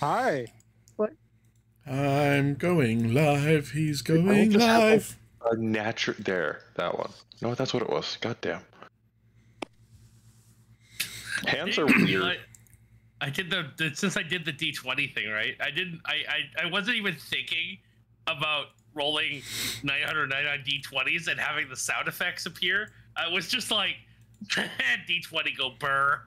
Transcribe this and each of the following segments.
Hi. What? I'm going live. He's going live. A natural there, that one. No, that's what it was. Goddamn. Hands are weird. I did since I did the D20 thing, right? I wasn't even thinking about rolling 999 D20s and having the sound effects appear. I was just like, D20 go burr.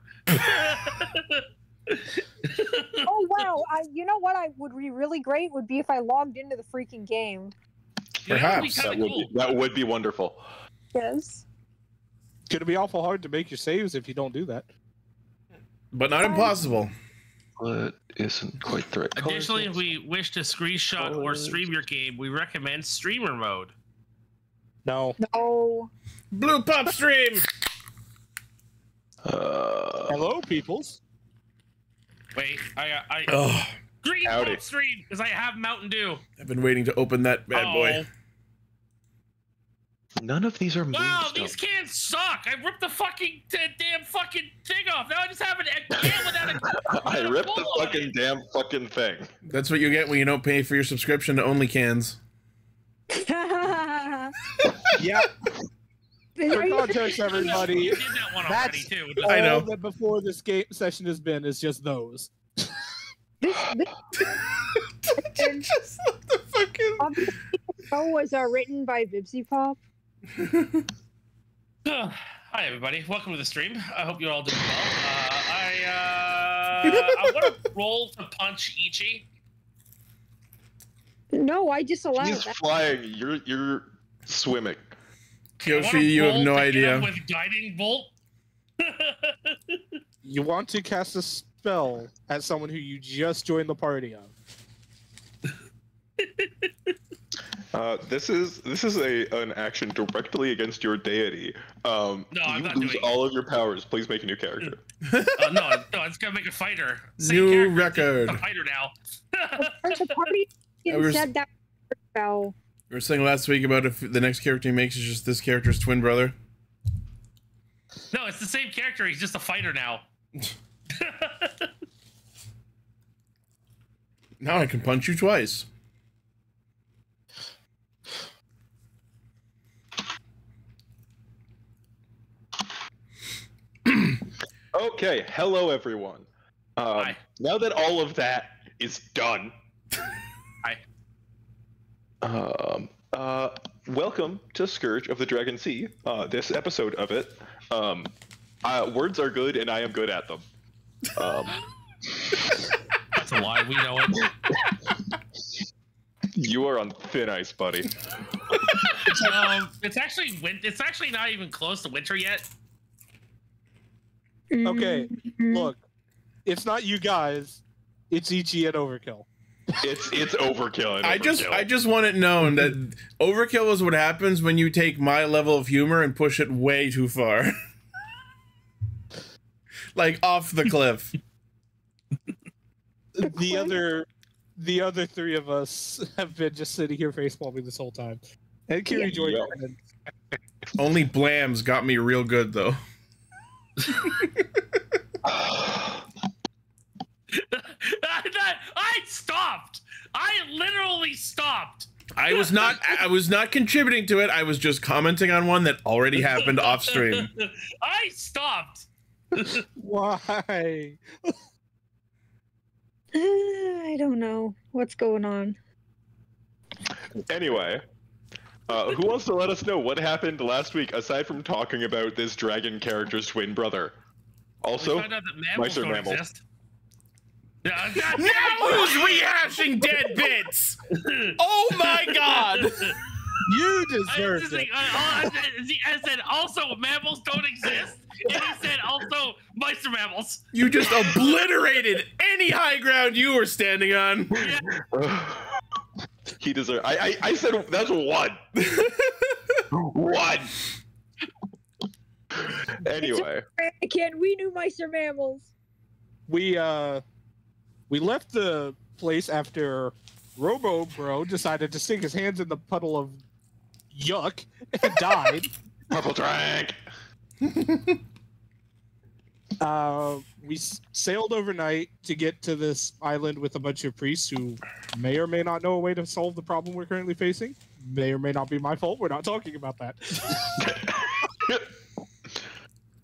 Oh wow! You know what? Would be really great would be if I logged into the freaking game. Perhaps that would be wonderful. Yes. It's gonna be awful hard to make your saves if you don't do that. But not impossible. What isn't quite the right color. Additionally, if we wish to screenshot or stream your game, we recommend streamer mode. No. No. BluePopStream. Hello, peoples. Wait, Oh, Green Howdy. Pop Stream because I have Mountain Dew. I've been waiting to open that bad boy. None of these are Wow, moonstones. these cans suck. I ripped the fucking damn fucking thing off. Now I just have a can without a. I ripped the bowl on fucking it. damn fucking thing. That's what you get when you don't pay for your subscription to Only Cans. Yeah. For Are you- context, everybody, You did that one already that's too. all I know. that before this game session has been is just those. this Just let the fucking. obviously the show was written by Vibsy Pop. Hi everybody, welcome to the stream. I hope you're all doing well. I want to roll to punch Ichi. No, I just allowed He's that. flying. You're swimming. I wanna Yoshi, you have roll no to hit him idea. with guiding bolt. You want to cast a spell at someone who you just joined the party of. This is an action directly against your deity. I'm you not lose doing all of your powers. Please make a new character. No, it's gonna make a fighter. Same New character, record. it's a fighter now. The party said that spell. We were saying last week about if the next character he makes is just this character's twin brother. No, it's the same character. He's just a fighter now. Now I can punch you twice. Okay, hello everyone. Hi. Now that all of that is done, Hi. welcome to Scourge of the Dragon Sea. This episode of it. Words are good, and I am good at them. That's a lie. We know it. You are on thin ice, buddy. It's actually not even close to winter yet. Okay, look, it's not you guys, it's Ichi and Overkill. It's overkill. And I overkill. just want it known that overkill is what happens when you take my level of humor and push it way too far. Like off the cliff. The other three of us have been just sitting here facepalming this whole time. And Kiri joined in. Only Blams got me real good though. I stopped. I literally stopped. I was not contributing to it. I was just commenting on one that already happened off stream. I stopped. Why? I don't know what's going on. Anyway, who wants to let us know what happened last week aside from talking about this dragon character's twin brother? Also, We found out that mammals mice are don't mammals. exist. Yeah, God, Now who's rehashing dead bits? Oh my god! You I deserve just it. think, I said also mammals don't exist, and he said also mice are mammals. You just obliterated any high ground you were standing on. He deserves. I said that's one. One. Anyway, Can we knew mice are mammals? We left the place after Robo Bro decided to stick his hands in the puddle of yuck and died. purple drink. We sailed overnight to get to this island with a bunch of priests who may or may not know a way to solve the problem we're currently facing. May or may not be my fault. We're not talking about that. I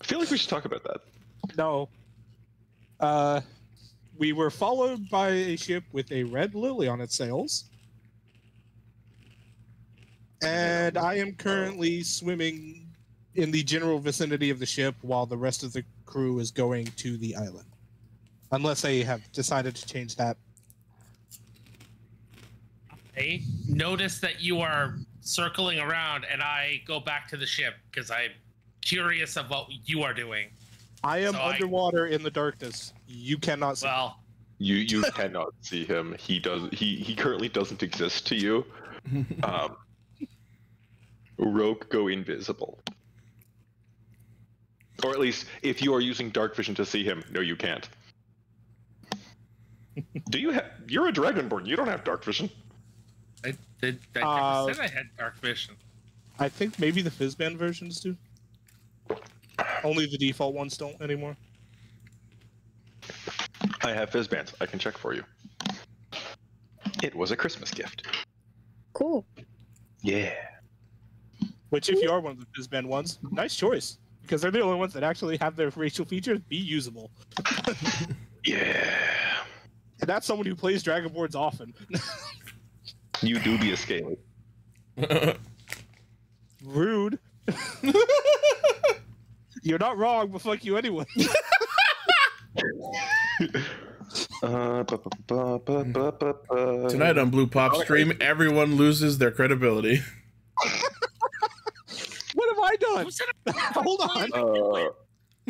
feel like we should talk about that. No. We were followed by a ship with a red lily on its sails. And I am currently swimming in the general vicinity of the ship while the rest of the crew is going to the island. Unless they have decided to change that. I notice that you are circling around, and I go back to the ship because I'm curious of what you are doing. I am underwater in the darkness. You cannot see. Well, You cannot see him. He currently doesn't exist to you. Rogue go invisible. Or at least, if you are using dark vision to see him, no, you can't. Do you have? You're a dragonborn. You don't have dark vision. I never said I had dark vision. I think maybe the Fizzband versions do. Only the default ones don't anymore. I have Fizzbands. I can check for you. It was a Christmas gift. Cool. Yeah. Which, if you are one of the Fizzband ones, nice choice. Because they're the only ones that actually have their racial features be usable. Yeah. And that's someone who plays Dragonborns often. You do be a scaly. Rude. You're not wrong, but fuck you anyway. Tonight on BluePopStream, everyone loses their credibility. What have I done? Hold on.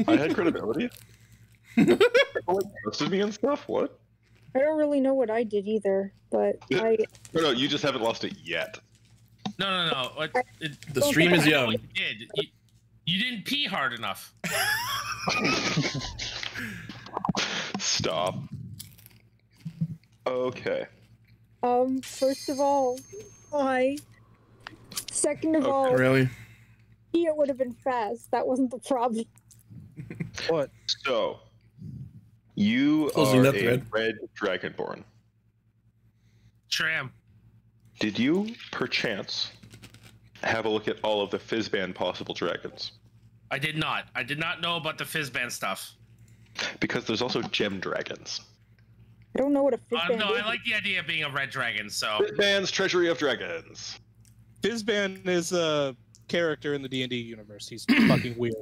I had credibility. People trusted me and stuff. What? I don't really know what I did either, but No, you just haven't lost it yet. No. The stream is young. You did. You didn't pee hard enough. Stop. Okay. First of all, second of all, Really? it would have been fast. That wasn't the problem. What? So, you Closing are that a thread. red dragonborn. Tram. Did you, perchance, have a look at all of the Fizzband possible dragons? I did not. I did not know about the Fizzband stuff. Because there's also gem dragons. I don't know what a Fizzband No, is. I like the idea of being a red dragon, so... Fizzband's Treasury of Dragons. Fizzband is a character in the D&D universe. He's fucking weird.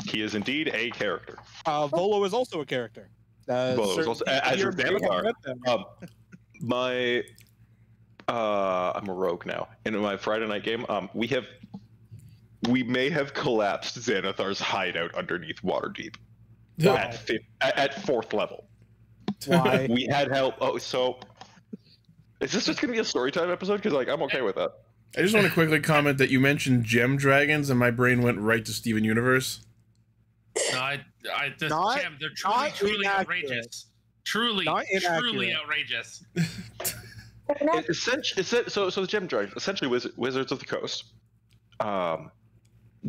He is indeed a character. Volo is also a character. Volo is also as your Xanathar. I'm a rogue now. In my Friday night game, we may have collapsed Xanathar's hideout underneath Waterdeep. Wow. At 4th level. Why? We had help. Oh, so is this just gonna be a storytime episode? Because I'm okay with that. I just want to quickly comment that you mentioned gem dragons, and my brain went right to Steven Universe. No, Not- Jam, they're not truly inaccurate. outrageous. Truly outrageous. So the gem dragons, essentially wizards of the coast,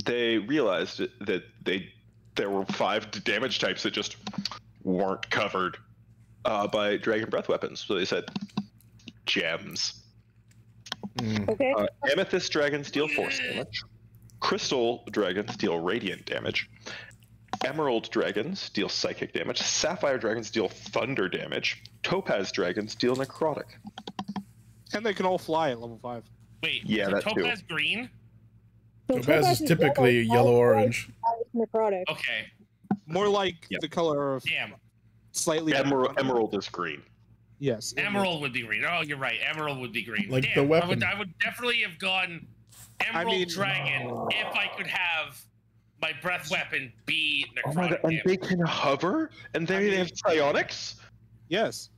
they realized that there were 5 damage types that just weren't covered by dragon breath weapons. So they said, gems. Okay. Amethyst dragons deal force damage. Crystal dragons deal radiant damage. Emerald dragons deal psychic damage. Sapphire dragons deal thunder damage. Topaz dragons deal necrotic. And they can all fly at level 5. Wait, Yeah, is that too. Topaz green? So Topaz is typically yellow-orange. Necrotic. Okay. More like Yeah. the color of Damn. slightly... Emerald is green. Yes. Emerald would be green. Oh, you're right. Emerald would be green. Like Damn, the weapon. I would definitely have gone Emerald Dragon if I could have my breath weapon be necrotic. Oh my god, and damage. they can hover? And they have psionics? Yes.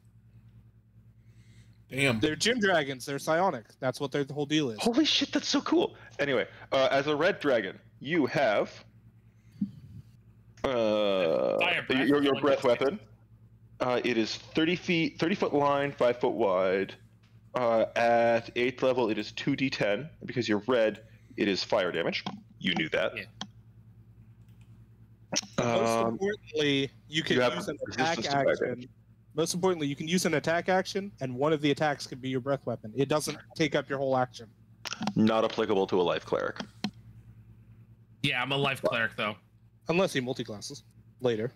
Damn. They're gym dragons. They're psionic. That's what their whole deal is. Holy shit, that's so cool. Anyway, as a red dragon, you have Fire breath. your breath weapon. It is 30 foot line, 5 foot wide. At 8th level, it is 2d10. Because you're red, it is fire damage. You knew that. Yeah. Most importantly, you can use an attack resistance to fire action. damage. Most importantly, you can use an attack action, and one of the attacks can be your breath weapon. It doesn't take up your whole action. Not applicable to a life cleric. Yeah, I'm a life cleric though. Unless he multi-classes later.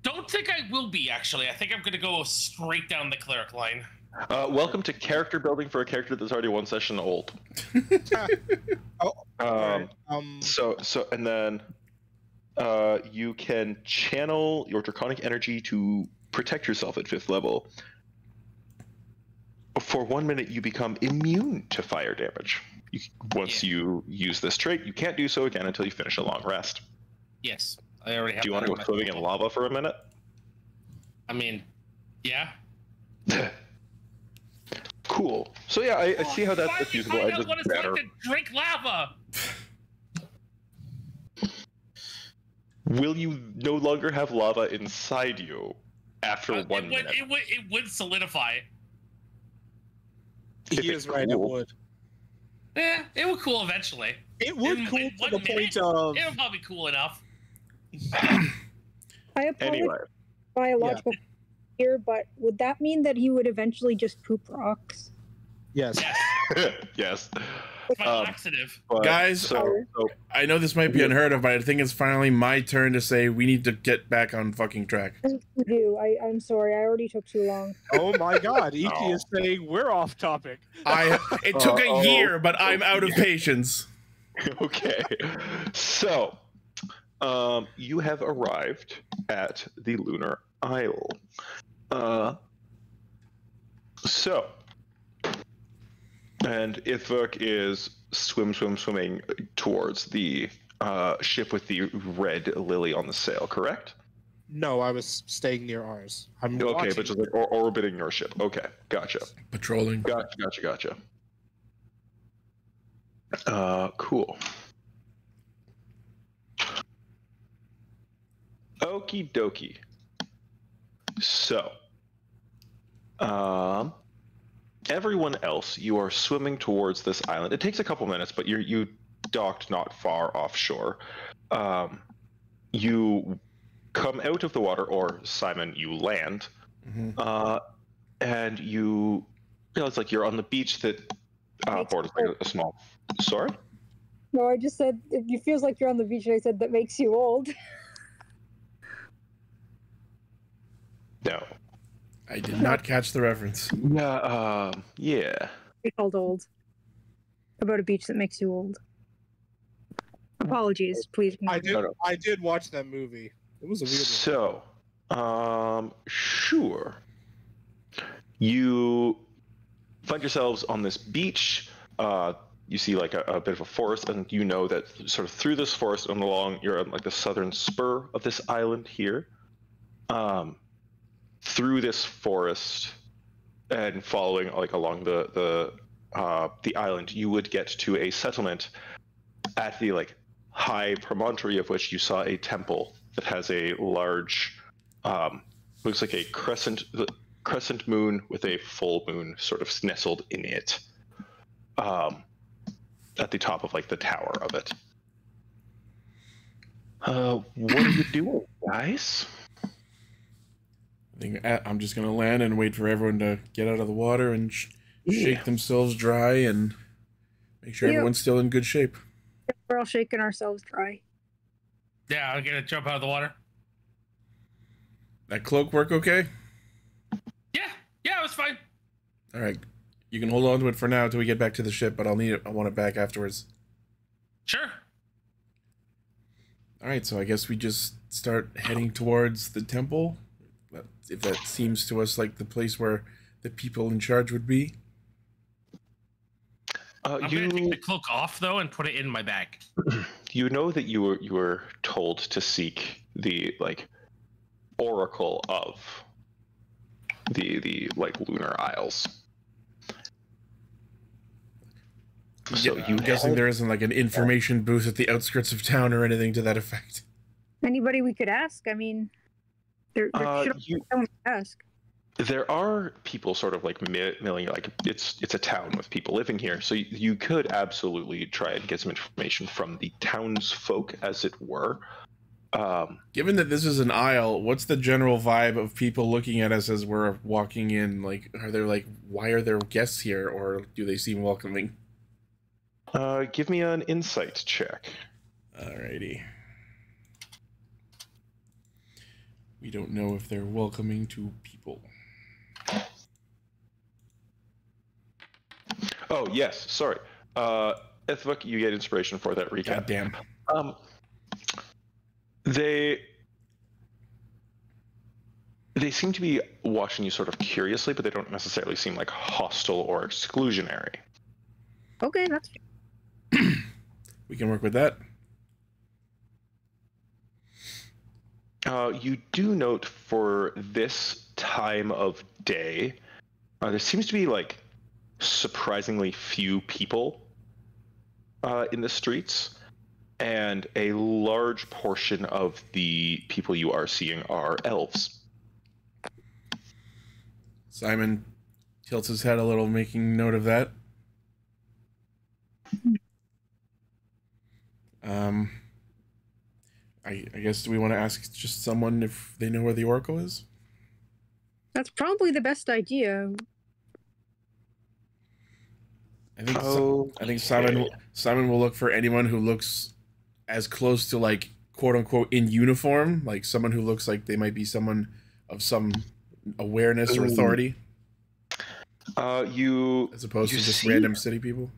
Don't think I will be actually. I think I'm gonna go straight down the cleric line. Welcome to character building for a character that's already one session old. Alright, So and then you can channel your draconic energy to protect yourself at 5th level. For 1 minute, you become immune to fire damage. Once you use this trait, you can't do so again until you finish a long rest. Yes, I already have. Do you want to go swimming in lava for a minute? I mean, yeah. Cool. So yeah, I see how that's diffusable. I just what it's better. like to drink lava. Will you no longer have lava inside you after 1 minute? It would solidify. he is right, it would. Yeah, it would cool eventually. It would cool in to 1 the minute, point of... It would probably cool enough. I apologize Anyway, for biological here, but would that mean that he would eventually just poop rocks? Yes. Yes, yes. it's my laxative. But, Guys, so I know this might be unheard of, but I think it's finally my turn to say we need to get back on fucking track. You do. I'm sorry. I already took too long. Oh my god, Iki is saying we're off topic. It took a year, but I'm out of patience. okay. So, you have arrived at the Lunar Isle. And Ithvok is swimming towards the ship with the red lily on the sail, correct? No, I was staying near ours. I'm Okay, watching. but just like orbiting your ship. Okay, gotcha. Patrolling. Gotcha. Cool. Okie dokie. So, everyone else, you are swimming towards this island. It takes a couple minutes, but you docked not far offshore. You come out of the water, or Simon, you land, and you realize like you're on the beach that borders like a small. Sorry. No, I just said it feels like you're on the beach, and I said that makes you old. No. I did not catch the reference. Yeah. Be called old. About a beach that makes you old. Apologies, please. I did watch that movie. It was a weird So, sure. You find yourselves on this beach. You see like a bit of a forest, and you know that sort of through this forest and along, you're on like the southern spur of this island here. Through this forest and following like along the island, you would get to a settlement at the like high promontory of which you saw a temple that has a large, looks like a crescent moon with a full moon sort of nestled in it, at the top of like the tower of it. What are you doing, guys? I think I'm just gonna land and wait for everyone to get out of the water and shake themselves dry and make sure everyone's still in good shape. We're all shaking ourselves dry. Yeah, I'm gonna jump out of the water. That cloak work okay? Yeah, it was fine. All right, you can hold on to it for now till we get back to the ship, but I'll need it. I want it back afterwards. Sure. All right, so I guess we just start heading towards the temple. If that seems to us like the place where the people in charge would be. I'm gonna take the cloak off though and put it in my bag. You know that you were told to seek the like oracle of the like Lunar Isles. So I'm guessing there isn't like an information booth at the outskirts of town or anything to that effect. Anybody we could ask? I mean, there should be someone to ask. There are people sort of like milling, like it's a town with people living here, so you could absolutely try and get some information from the townsfolk, as it were. Given that this is an aisle, what's the general vibe of people looking at us as we're walking in? Like, are they like, why are there guests here, or do they seem welcoming? Give me an insight check. Alrighty. We don't know if they're welcoming to people. Oh, yes, sorry. Ithvik, you get inspiration for that recap. God damn. They seem to be watching you sort of curiously, but they don't necessarily seem like hostile or exclusionary. Okay, that's We can work with that. You do note for this time of day, there seems to be like surprisingly few people in the streets, and a large portion of the people you are seeing are elves. Simon tilts his head a little, making note of that. I guess, do we want to ask just someone if they know where the Oracle is? That's probably the best idea. I think Simon will look for anyone who looks as close to, like, quote unquote in uniform, like someone who looks like they might be someone of some awareness or authority. As opposed to just random city people.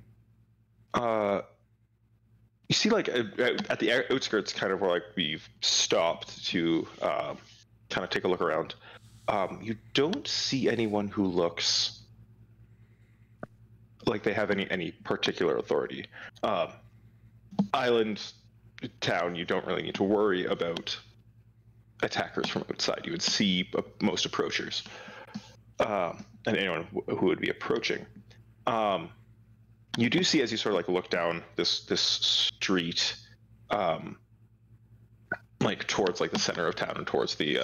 You see, like, at the outskirts, kind of where, like, we've stopped to kind of take a look around. You don't see anyone who looks like they have any particular authority. Island town, you don't really need to worry about attackers from outside. You would see most approachers, and anyone who would be approaching. You do see, as you sort of like look down this street, like towards like the center of town and towards the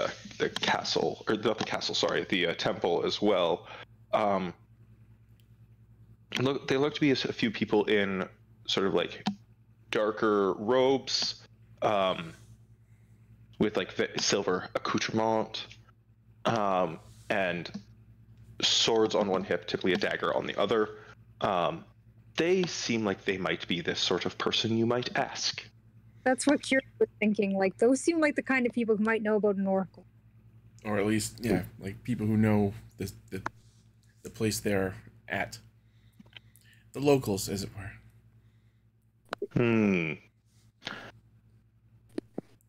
castle, or not the castle, sorry, the temple as well. They look to be a few people in sort of like darker robes, with like silver accoutrement, and swords on one hip, typically a dagger on the other. They seem like they might be this sort of person you might ask. That's what Kira was thinking. Like, those seem like the kind of people who might know about an oracle. Or at least, yeah, like people who know the place they're at. The locals, as it were.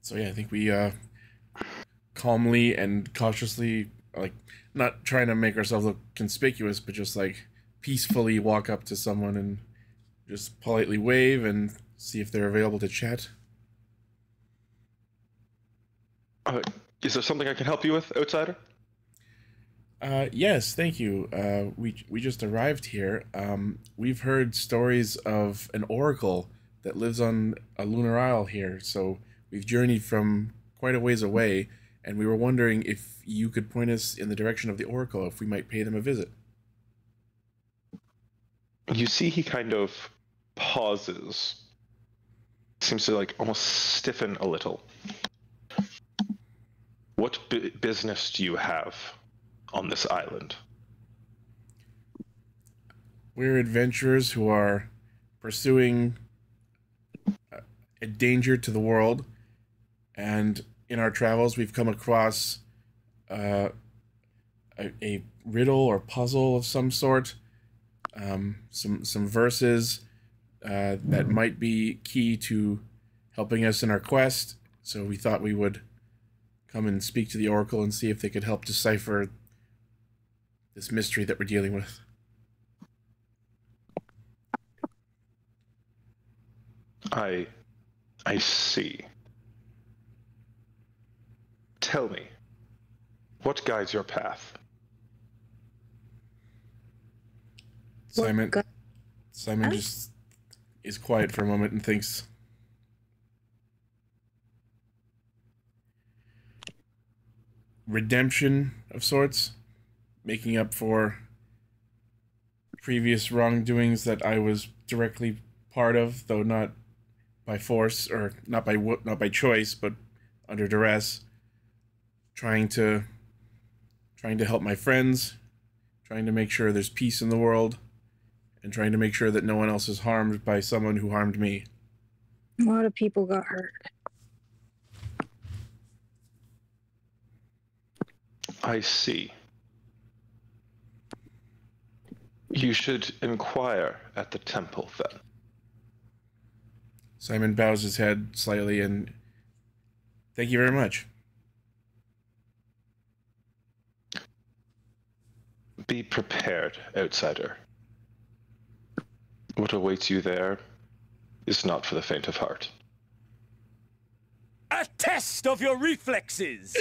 So yeah, I think we calmly and cautiously, like, not trying to make ourselves look conspicuous, but just like peacefully walk up to someone and just politely wave and see if they're available to chat. Is there something I can help you with, outsider? Yes, thank you. We just arrived here. We've heard stories of an oracle that lives on a lunar isle here, so we've journeyed from quite a ways away, and we were wondering if you could point us in the direction of the oracle, if we might pay them a visit. You see he kind of pauses. Seems to like almost stiffen a little. What business do you have on this island? We're adventurers who are pursuing a danger to the world, and in our travels we've come across a riddle or puzzle of some sort, some verses that might be key to helping us in our quest, so we thought we would come and speak to the Oracle and see if they could help decipher this mystery that we're dealing with. I see. Tell me, what guides your path? Simon just is quiet for a moment and thinks. Redemption of sorts. making up for previous wrongdoings that I was directly part of, though not by force or not by choice, but under duress. Trying to help my friends, trying to make sure there's peace in the world, and trying to make sure that no one else is harmed by someone who harmed me. A lot of people got hurt. I see. You should inquire at the temple, then. Simon bows his head slightly and... Thank you very much. Be prepared, outsider. What awaits you there is not for the faint of heart. A test of your reflexes!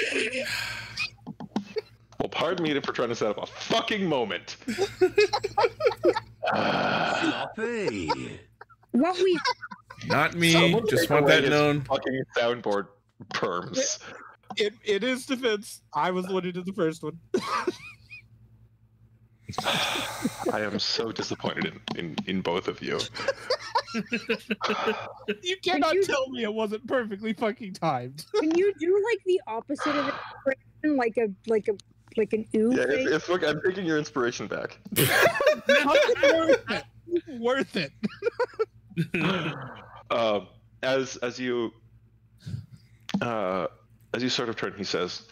Well, pardon me for trying to set up a fucking moment. Sloppy. What we Not me, Someone just take want away that his known. Fucking soundboard perms. In his defense, I was the one who did the first one. I am so disappointed in both of you. You cannot tell me it wasn't perfectly fucking timed. can you do like the opposite of inspiration, like an ooh Yeah, face? look, I'm taking your inspiration back. Worth it. As you sort of turn, he says,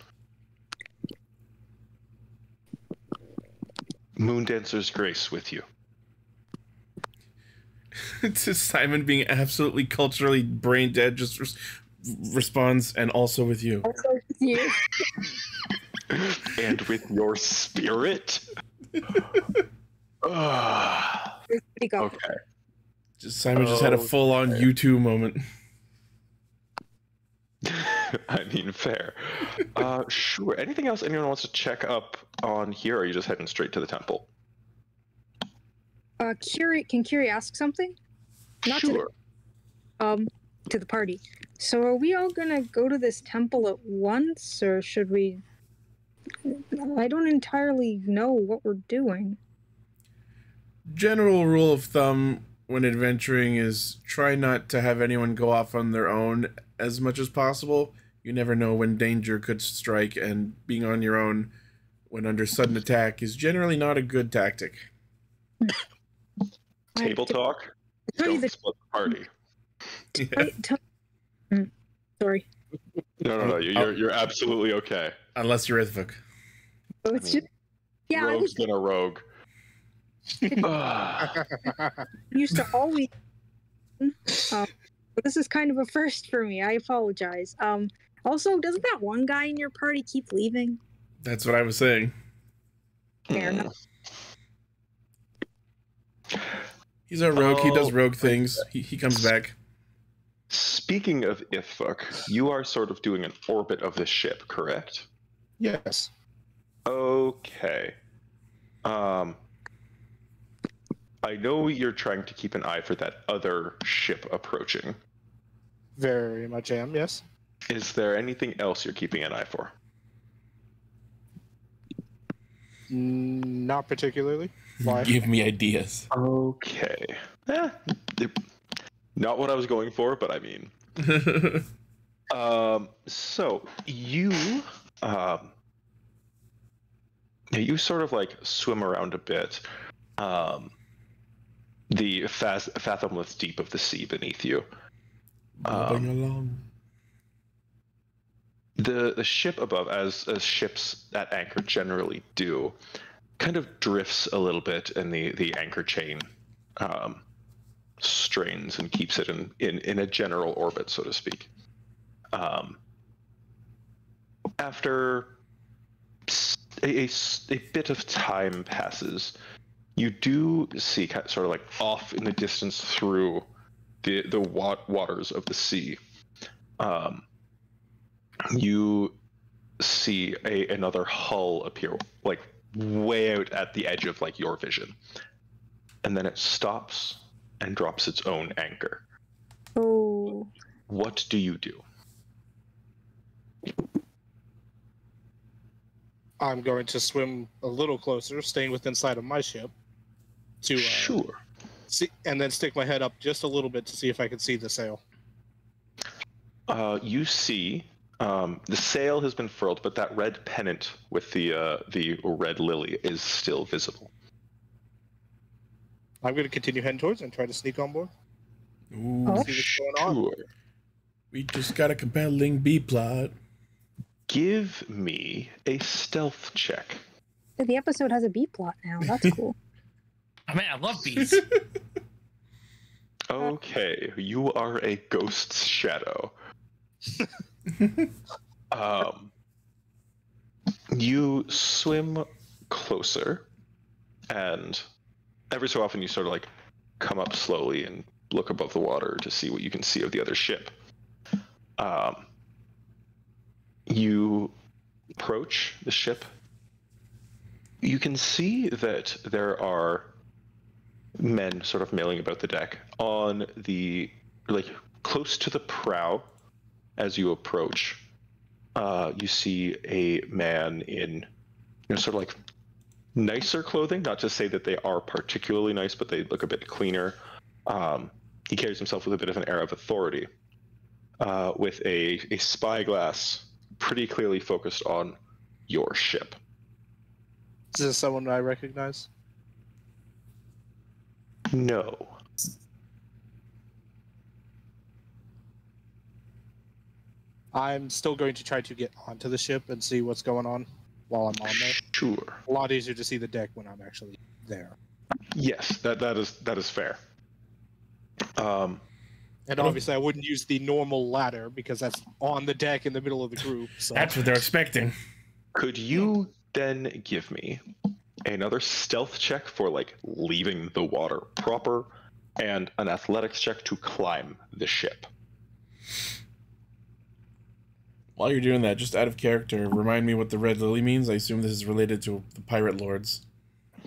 "Moondancer's grace with you." It's just Simon being absolutely culturally brain dead, just responds, and also with you. Also with you. And with your spirit. Speak up. Okay. Just Simon just had a full-on U2 moment. I mean, fair. Sure. Anything else anyone wants to check up on here, or are you just heading straight to the temple? Can Kiri ask something? Not Sure. to the party. So are we all gonna go to this temple at once, or should we? I don't entirely know what we're doing. General rule of thumb when adventuring is try not to have anyone go off on their own as much as possible. You never know when danger could strike, and being on your own when under sudden attack is generally not a good tactic. Table talk. tell you Don't the- split the party. Sorry. No. You're absolutely okay. Unless you're Ithvik. So it's just yeah. I Rogue's was been a rogue. used to always. But this is kind of a first for me. I apologize. Also, doesn't that one guy in your party keep leaving? That's what I was saying. Fair enough. He's a rogue. He does rogue things. He comes back. Speaking of Ithvuk, you are sort of doing an orbit of the ship, correct? Yes. Okay. I know you're trying to keep an eye for that other ship approaching. Very much am, yes. Is there anything else you're keeping an eye for? Not particularly. Why? Give me ideas. Okay. Not what I was going for, but I mean. So you you sort of like swim around a bit. The fathomless deep of the sea beneath you. Moving along. The ship above, as ships at anchor generally do, kind of drifts a little bit, and the anchor chain strains and keeps it in a general orbit, so to speak. After a bit of time passes, you do see sort of like off in the distance through the waters of the sea. You see another hull appear, like way out at the edge of like your vision, and then it stops and drops its own anchor. Oh. What do you do? I'm going to swim a little closer, staying within sight of my ship. To Sure. see, and then stick my head up just a little bit to see if I can see the sail. You see the sail has been furled, but that red pennant with the red lily is still visible. I'm going to continue heading towards and try to sneak on board. Ooh, Oh. See what's going on. Sure. we just got a compelling B plot. Give me a stealth check. The episode has a B plot now. That's cool. Oh, man, I love bees. Okay, you are a ghost's shadow. You swim closer, and every so often you sort of like come up slowly and look above the water to see what you can see of the other ship. You approach the ship. You can see that there are men sort of milling about the deck on the, like, close to the prow. As you approach, you see a man in, sort of like nicer clothing. Not to say that they are particularly nice, but they look a bit cleaner. He carries himself with a bit of an air of authority, with a spyglass pretty clearly focused on your ship. Is this someone I recognize? No. I'm still going to try to get onto the ship and see what's going on while I'm on there. Sure. A lot easier to see the deck when I'm actually there. Yes, that is fair. And obviously, I wouldn't use the normal ladder because that's on the deck in the middle of the group. So That's what they're expecting. Could you then give me another stealth check for, like, leaving the water proper, and an athletics check to climb the ship? While you're doing that, just out of character, remind me what the red lily means. I assume this is related to the pirate lords.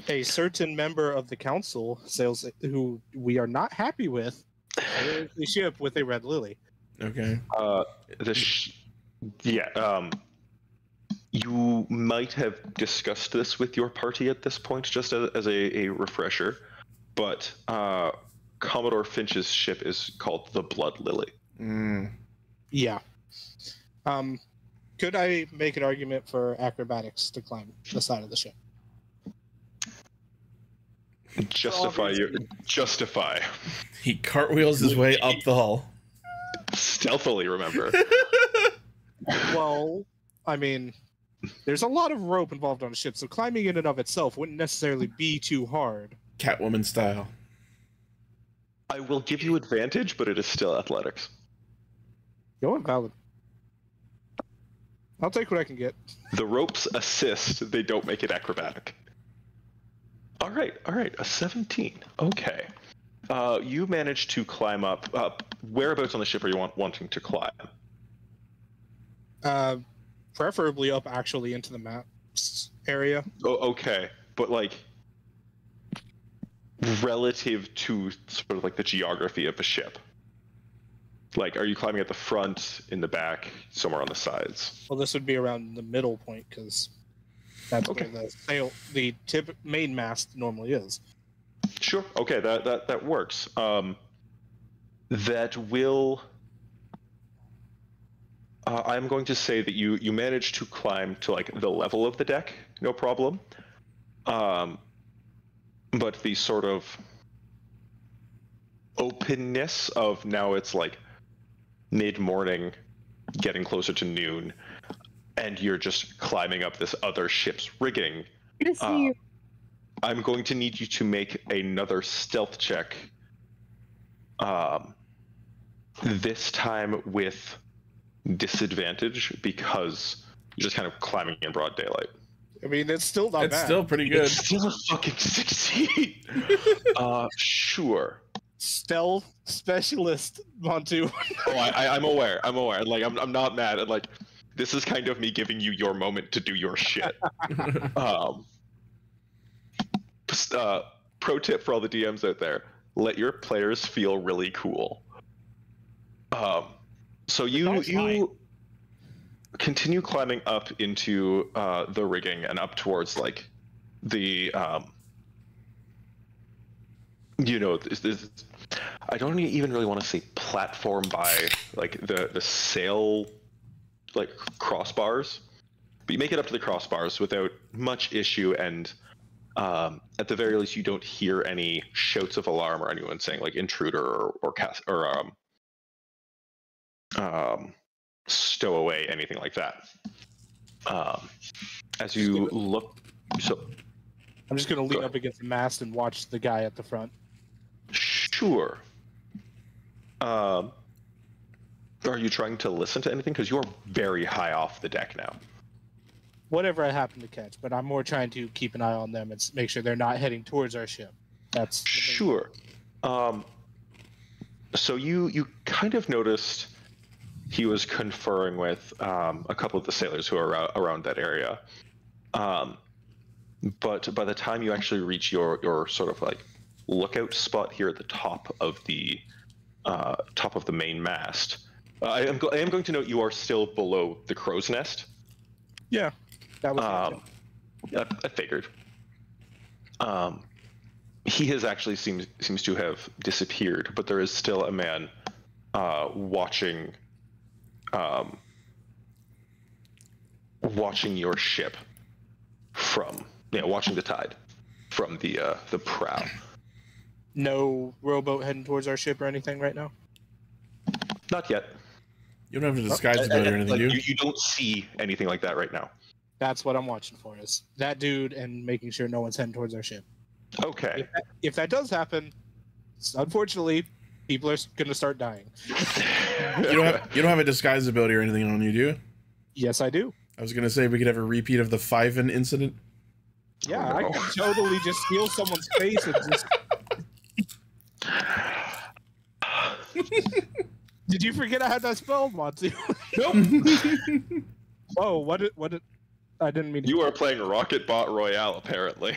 a certain member of the council sails, who we are not happy with, sails the ship with a red lily. Okay. You might have discussed this with your party at this point, just as a refresher, but Commodore Finch's ship is called the Blood Lily. Mm. Yeah. Could I make an argument for acrobatics to climb the side of the ship? Justify. He cartwheels his way up the hull. Stealthily, remember. Well, I mean, there's a lot of rope involved on a ship, so climbing in and of itself wouldn't necessarily be too hard. Catwoman style. I will give you advantage, but it is still athletics. Go on, valid. I'll take what I can get. The ropes assist, they don't make it acrobatic. All right, a 17. Okay. You managed to climb up. Whereabouts on the ship are you wanting to climb? Preferably up actually into the maps area. Oh, okay. But, like, relative to sort of like the geography of the ship. Like, are you climbing at the front, in the back, somewhere on the sides? Well, this would be around the middle point because that's Okay. where the main mast normally is. Sure. Okay, that works. That will. I'm going to say that you managed to climb to, like, the level of the deck, no problem. But the sort of openness of now it's like mid-morning, getting closer to noon, and you're just climbing up this other ship's rigging. Good to see you. I'm going to need you to make another stealth check. This time with disadvantage because you're just kind of climbing in broad daylight. I mean, it's still not It's bad. still pretty good. It's still a fucking 16. Sure. Stealth specialist, Montu. Oh, I'm aware. Like, I'm not mad. And, like, this is kind of me giving you your moment to do your shit. Pro tip for all the DMs out there: let your players feel really cool. So you continue climbing up into the rigging and up towards like the this I don't even really want to say platform by like the sail like crossbars, but you make it up to the crossbars without much issue, and at the very least you don't hear any shouts of alarm or anyone saying like intruder or stow away, anything like that. As you look, so I'm just going to lean up against the mast and watch the guy at the front. Sure. Are you trying to listen to anything? Because you're very high off the deck now. Whatever I happen to catch, but I'm more trying to keep an eye on them and make sure they're not heading towards our ship. That's sure. So you kind of noticed he was conferring with a couple of the sailors who are around that area. But by the time you actually reach your sort of like lookout spot here at the top of the main mast, I am going to note you are still below the crow's nest. Yeah, that was. I figured. He has actually seems to have disappeared, but there is still a man watching your ship from watching the tide from the prow. No rowboat heading towards our ship or anything right now? Not yet. You don't have to disguise about it or anything, do you? You don't see anything like that right now. That's what I'm watching for, is that dude and making sure no one's heading towards our ship. Okay. If that does happen, unfortunately, people are going to start dying. You don't have a disguise ability or anything on you, do you? Yes, I do. I was going to say we could have a repeat of the 5e incident. Yeah, I could totally just steal someone's face and just... Did you forget I had that spell, Monty? Nope. Oh, what did I didn't mean to... You are playing Rocket Bot Royale, apparently.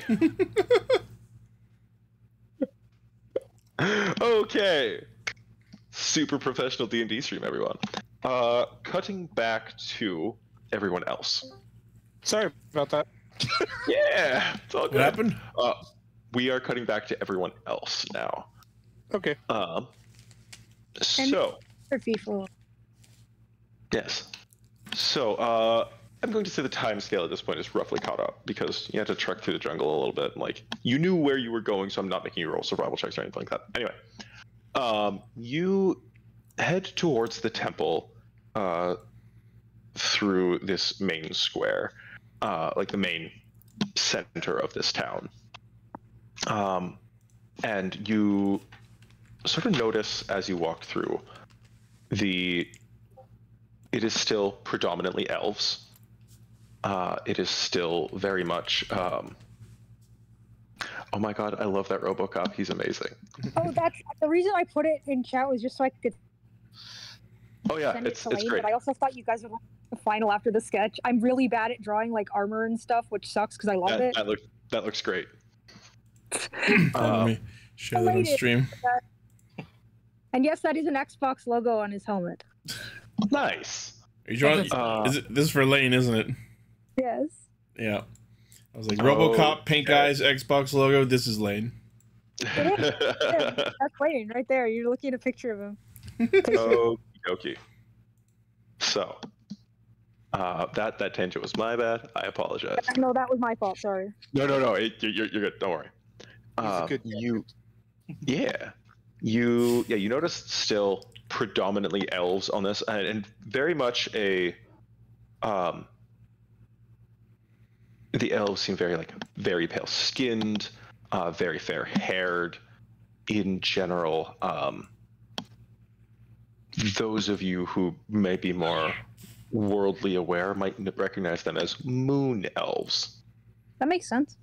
Okay. Super professional D&D stream, everyone. Cutting back to everyone else. Sorry about that. Yeah, it's all good. What happened? We are cutting back to everyone else now. Okay. So... FIFA. Yes. So, I'm going to say the time scale at this point is roughly caught up, because you had to trek through the jungle a little bit. Like, you knew where you were going, so I'm not making you roll survival checks or anything like that. Anyway, you head towards the temple through this main square, like the main center of this town. And you sort of notice as you walk through, it is still predominantly elves. It is still very much. Oh my god, I love that RoboCop. He's amazing. Oh, that's the reason I put it in chat, was just so I could. Oh yeah, send it's Lane, great. But I also thought you guys would like the final after the sketch. I'm really bad at drawing like armor and stuff, which sucks because I love it. That looks great. Let me share that on stream. And yes, that is an Xbox logo on his helmet. Nice. Are you drawing? This is for Lane, isn't it? Yes. Yeah. I was like, RoboCop, pink eyes, Xbox logo. This is Lane. It is. Yeah, that's Lane right there. You're looking at a picture of him. Okay. So, that tangent was my bad. I apologize. No, that was my fault. Sorry. No. You're good. Don't worry. You noticed still predominantly elves on this, and very much the elves seem very pale skinned, very fair haired. In general, those of you who may be more worldly aware might recognize them as moon elves. That makes sense.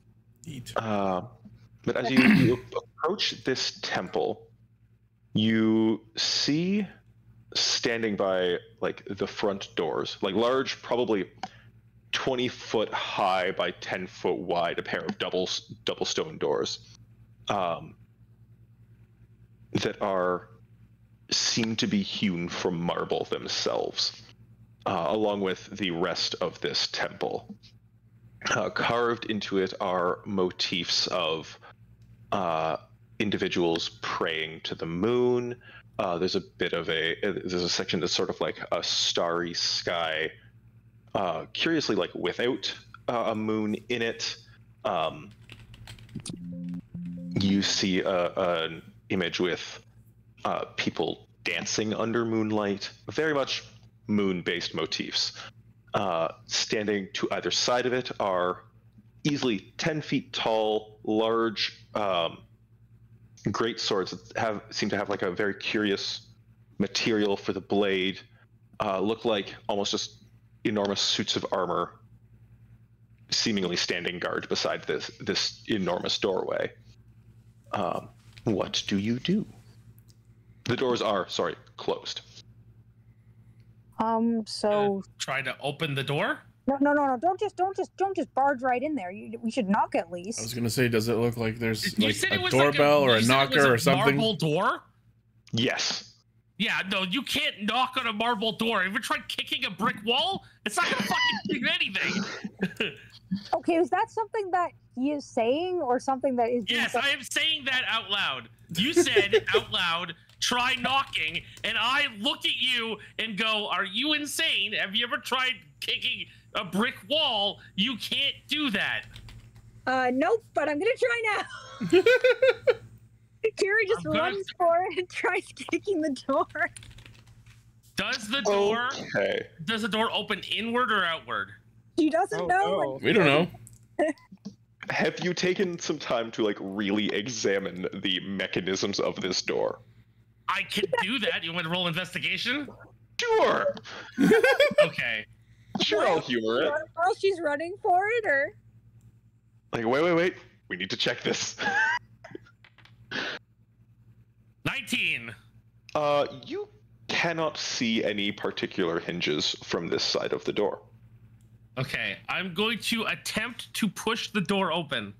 But as you approach this temple, you see standing by the front doors, large, probably 20-foot high by 10-foot wide, a pair of double stone doors that seem to be hewn from marble themselves. along with the rest of this temple. Carved into it are motifs of individuals praying to the moon. There's a section that's sort of like a starry sky, curiously like without a moon in it. You see an image with people dancing under moonlight, very much moon-based motifs. Standing to either side of it are easily 10 feet tall, large great swords that seem to have like a very curious material for the blade. Look like almost just enormous suits of armor, seemingly standing guard beside this enormous doorway. What do you do? The doors are, closed. So Try to open the door. no. Don't just barge right in there. We should knock at least. I was gonna say, does it look like there's You like said a it was doorbell like or a you said it was knocker or something? Marble door. Yes. Yeah, no, you can't knock on a marble door. Have you tried kicking a brick wall? It's not gonna fucking do anything. Okay, is that something that he is saying or something that is? Yes, I am saying that out loud. You said out loud, try knocking, and I look at you and go, are you insane? Have you ever tried kicking a brick wall? You can't do that. Nope, but I'm gonna try now. Kiri just runs for it and tries kicking the door. Does the door open inward or outward? She doesn't know. No. We don't know. Have you taken some time to like really examine the mechanisms of this door? I can do that. You want to roll investigation? Sure. Okay. Sure, I'll humor it. While she's running for it, or Like, wait. We need to check this. 19. You cannot see any particular hinges from this side of the door. Okay, I'm going to attempt to push the door open.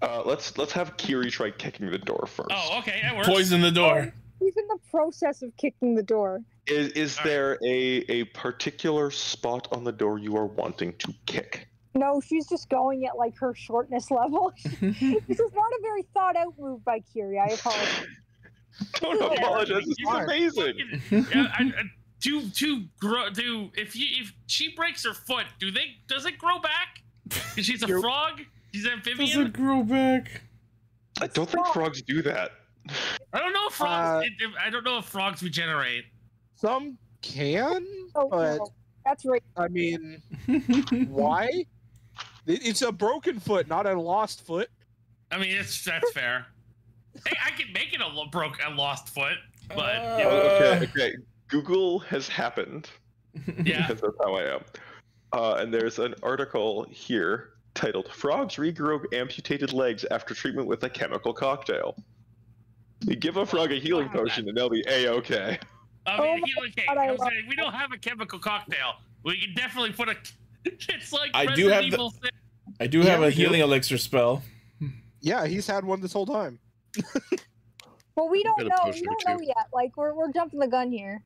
Let's have Kiri try kicking the door first. Oh, okay, that works. Poison the door. he's in the process of kicking the door. Is there a particular spot on the door you are wanting to kick? No, she's just going at like her shortness level. This is not a very thought out move by Kiri. I apologize. Don't apologize. This is amazing. If she breaks her foot, does it grow back? Because she's a frog? She's an amphibian? Does it grow back? I don't think frogs do that. I don't know if frogs. I don't know if frogs regenerate. Some can, Oh, but no. That's right. I mean, why? It's a broken foot, not a lost foot. I mean, that's fair. Hey, I can make it a lost foot, but Okay. Google has happened. yeah. Because that's how I am. And there's an article here titled "Frogs Regrow Amputated Legs After Treatment with a Chemical Cocktail." You give a frog a healing potion and they'll be A-okay. I mean, healing cake. God, We don't have a chemical cocktail. We can definitely put a. It's like I do Resident have Evil 6. I do have a healing elixir spell. Yeah, he's had one this whole time. Well, we don't Got a know. potion We or don't know two. yet. Like we're jumping the gun here.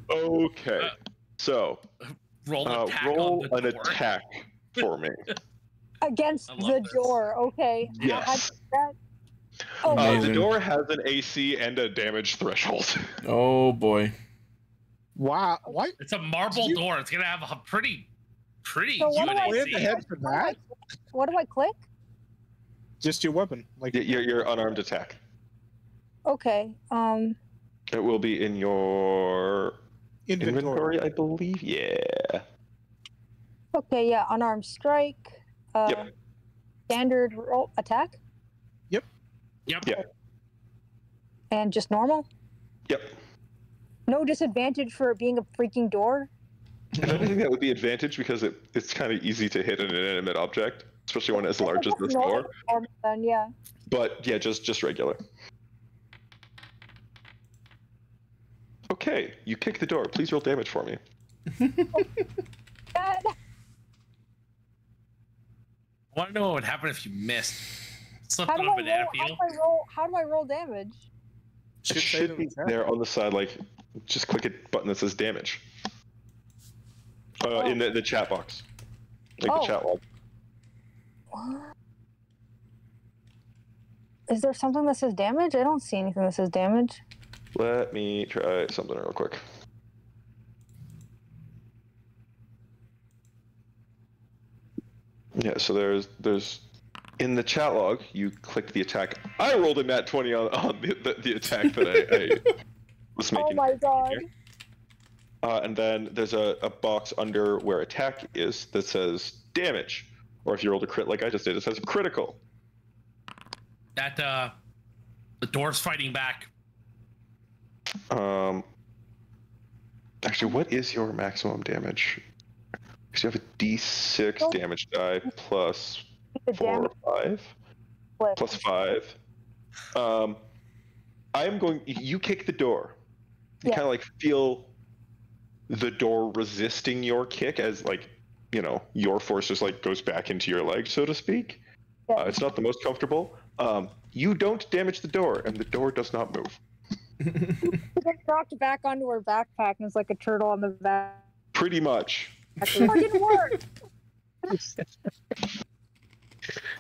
Okay. So Roll an attack on roll the an door. attack for me. Against I love the this. door. Okay. Yes. Oh, The Amazing. door has an AC and a damage threshold. Oh boy. Wow, what? It's a marble You- door. It's gonna have a pretty So what huge do I Plan AC. ahead for that? what do I click? Just your weapon, like Your unarmed attack. Okay. It will be in your inventory. inventory, I believe. Yeah. Okay. Yeah. Unarmed strike. Yep. Standard roll attack Yep. Yeah. and just normal. Yep. No disadvantage for it being a freaking door. If anything, that would be advantage because it's kind of easy to hit an inanimate object, especially one as large as this door. Then yeah. But yeah, just regular. Okay, you kick the door. Please roll damage for me. That- I want to know what would happen if you missed. Slipped How on do a I banana roll? peel. How do I roll damage? It say should it in be the chat. there on the side, like Just click a button that says damage. In the chat box. Like the chat log. What? Is there something that says damage? I don't see anything that says damage. Let me try something real quick. Yeah, so there's in the chat log, you click the attack. I rolled a nat 20 on the attack that I was making. Oh my god. And then there's a box under where attack is that says damage. Or if you rolled a crit like I just did, it says critical. That the door's fighting back. Actually, what is your maximum damage? Because you have a D6 damage die plus 4 or 5. Plus 5. I'm going. You kick the door. You kind of like feel the door resisting your kick as like, you know, your force just like goes back into your leg, so to speak. It's not the most comfortable. You don't damage the door, and the door does not move. She got dropped back onto her backpack, and it's like a turtle on the back. Pretty much. Oh, it didn't work. Did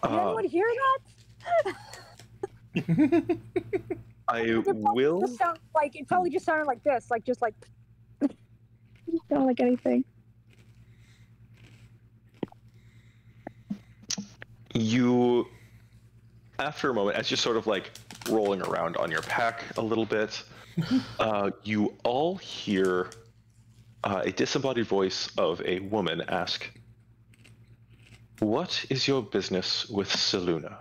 anyone hear that? I will. Like it probably just sounded like this, like just like. It didn't sound like anything. You, after a moment, as you're sort of like rolling around on your pack a little bit, you all hear a disembodied voice of a woman ask, "What is your business with Seluna?"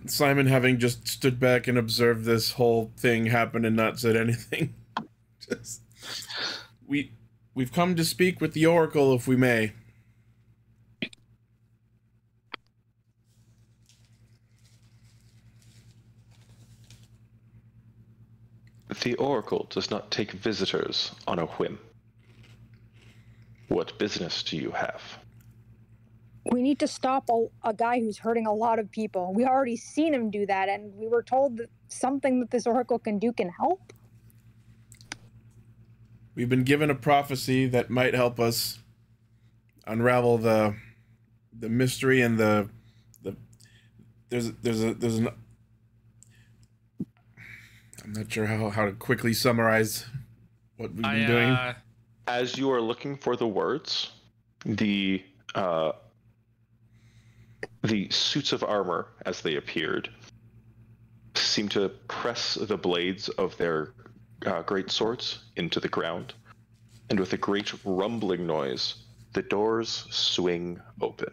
Simon, having just stood back and observed this whole thing happen and not said anything. Just, we've come to speak with the Oracle, if we may. The Oracle does not take visitors on a whim. What business do you have? We need to stop a guy who's hurting a lot of people. We already seen him do that, and we were told that something that this oracle can do can help. We've been given a prophecy that might help us unravel the mystery and there's an. I'm not sure how to quickly summarize what we've been doing. As you are looking for the words, the suits of armor, as they appeared, seem to press the blades of their great swords into the ground, and with a great rumbling noise, the doors swing open.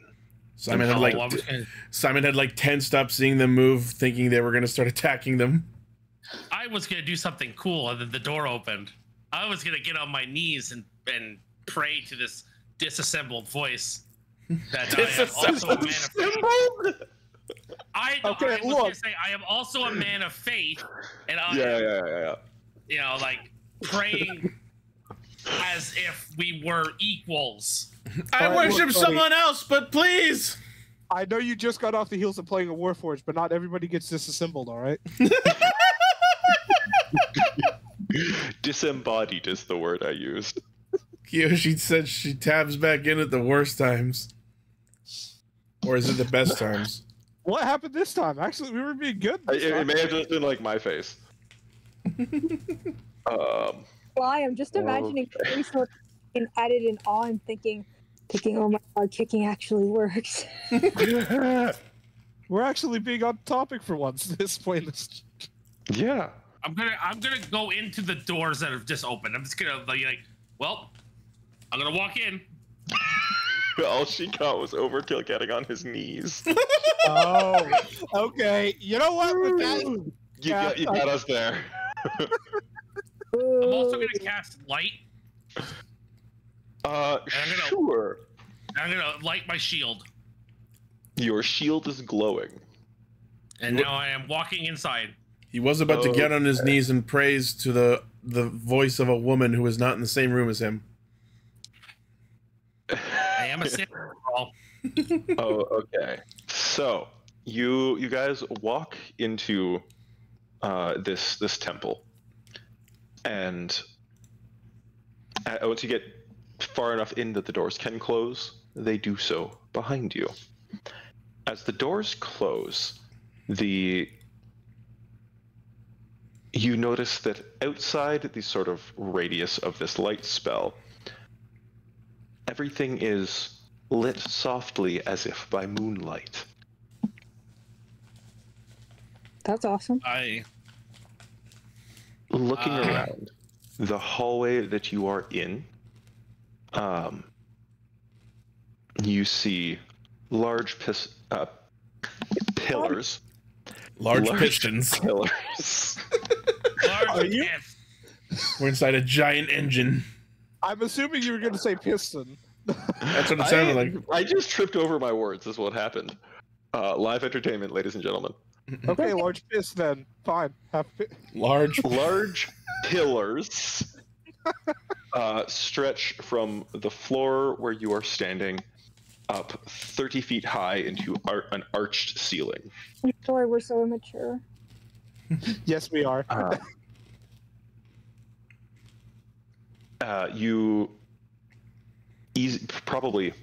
Simon had like tensed up seeing them move, thinking they were going to start attacking them. I was going to do something cool, and then the door opened. I was going to get on my knees and pray to this disassembled voice. That I am also a man of faith. I was going to say I am also a man of faith, and I am, you know, like praying as if we were equals. I worship someone else, but please. I know you just got off the heels of playing a Warforged, but not everybody gets disassembled, all right? Disembodied is the word I used. Kiyoshi said she tabs back in at the worst times. Or is it the best times? What happened this time? Actually, we were being good. It may have just been like my face. Well, I am just imagining and added in awe and thinking, oh my god, kicking actually works. We're actually being on topic for once at this point. Yeah. I'm gonna go into the doors that have just opened. I'm just gonna like, well, I'm gonna walk in. All she got was Overkill getting on his knees. Oh, okay. You know what? With that, you got us there. I'm also gonna cast light. Sure. I'm gonna light my shield. Your shield is glowing. And now I am walking inside. He was about to get on his knees and praise to the voice of a woman who was not in the same room as him. I am a sailor. Oh, okay. So, you guys walk into this temple, and once you get far enough in that the doors can close, they do so behind you. As the doors close, you notice that outside the sort of radius of this light spell, everything is lit softly as if by moonlight. That's awesome. Looking around the hallway that you are in, you see large pillars. Large pistons. Pillars. Large Are you? yes. We're inside a giant engine. I'm assuming you were going to say piston. That's what it sounded like. I just tripped over my words, is what happened. Live entertainment, ladies and gentlemen. Okay, large fist then. Fine. Large. Large pillars stretch from the floor where you are standing up 30 feet high into an arched ceiling. Boy, we're so immature. Yes, we are. You probably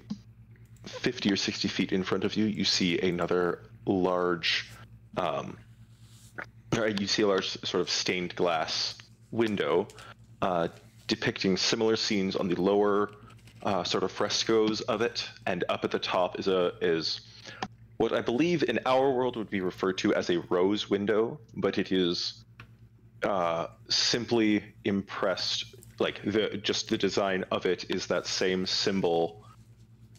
50 or 60 feet in front of you, you see another large, you see a large sort of stained glass window depicting similar scenes on the lower sort of frescoes of it, and up at the top is what I believe in our world would be referred to as a rose window, but it is simply impressed. Like the design of it is that same symbol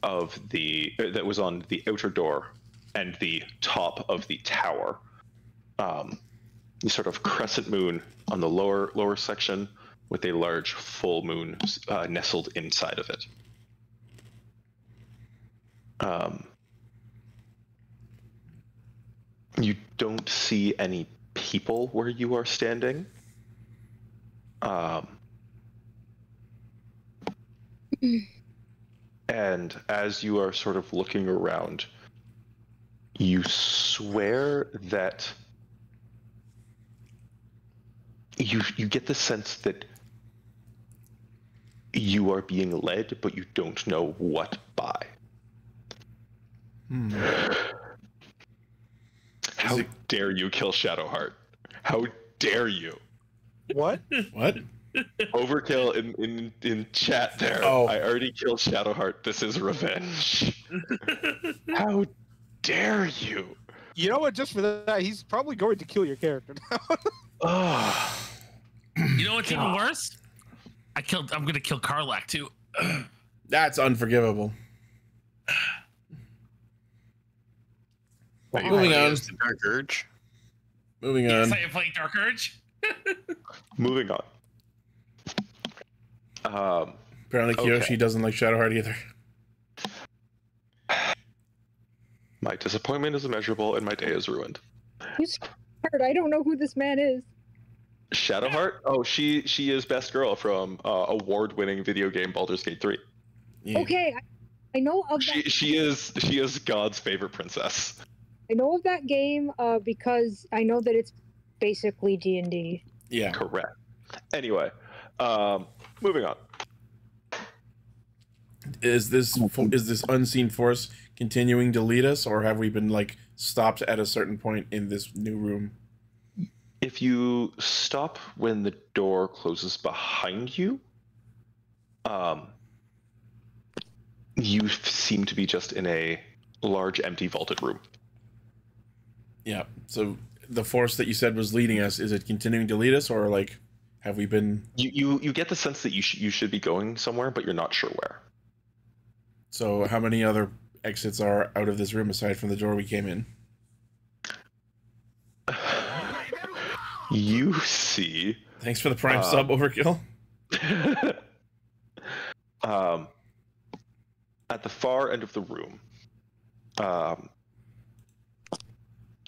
of that was on the outer door and the top of the tower. The sort of crescent moon on the lower section with a large full moon nestled inside of it. You don't see any people where you are standing. And as you are sort of looking around, you swear that you get the sense that you are being led, but you don't know what by. How dare you kill Shadowheart? How dare you? What? What? Overkill in chat there. Oh. I already killed Shadowheart. This is revenge. How dare you? You know what? Just for that, he's probably going to kill your character now. You know what's even worse? I'm gonna kill Karlak too. That's unforgivable. Moving on. Dark Urge. Moving Yes, on. I am playing Dark Urge. Moving on. Apparently Kiyoshi doesn't like Shadowheart either. My disappointment is immeasurable and my day is ruined. Who's hurt? I don't know who this man is. Shadowheart? Oh, she is best girl from award-winning video game Baldur's Gate 3. Yeah. Okay, I know of that. She is God's favorite princess. I know of that game because I know that it's basically D&D. Yeah. Correct. Anyway, moving on. Is this unseen force continuing to lead us, or have we been like stopped at a certain point in this new room? If you stop when the door closes behind you, you seem to be just in a large, empty, vaulted room. Yeah. So the force that you said was leading us, is it continuing to lead us, or like have we been? You get the sense that you should be going somewhere, but you're not sure where. So how many other exits are out of this room aside from the door we came in? You see. Thanks for the prime sub, Overkill. At the far end of the room,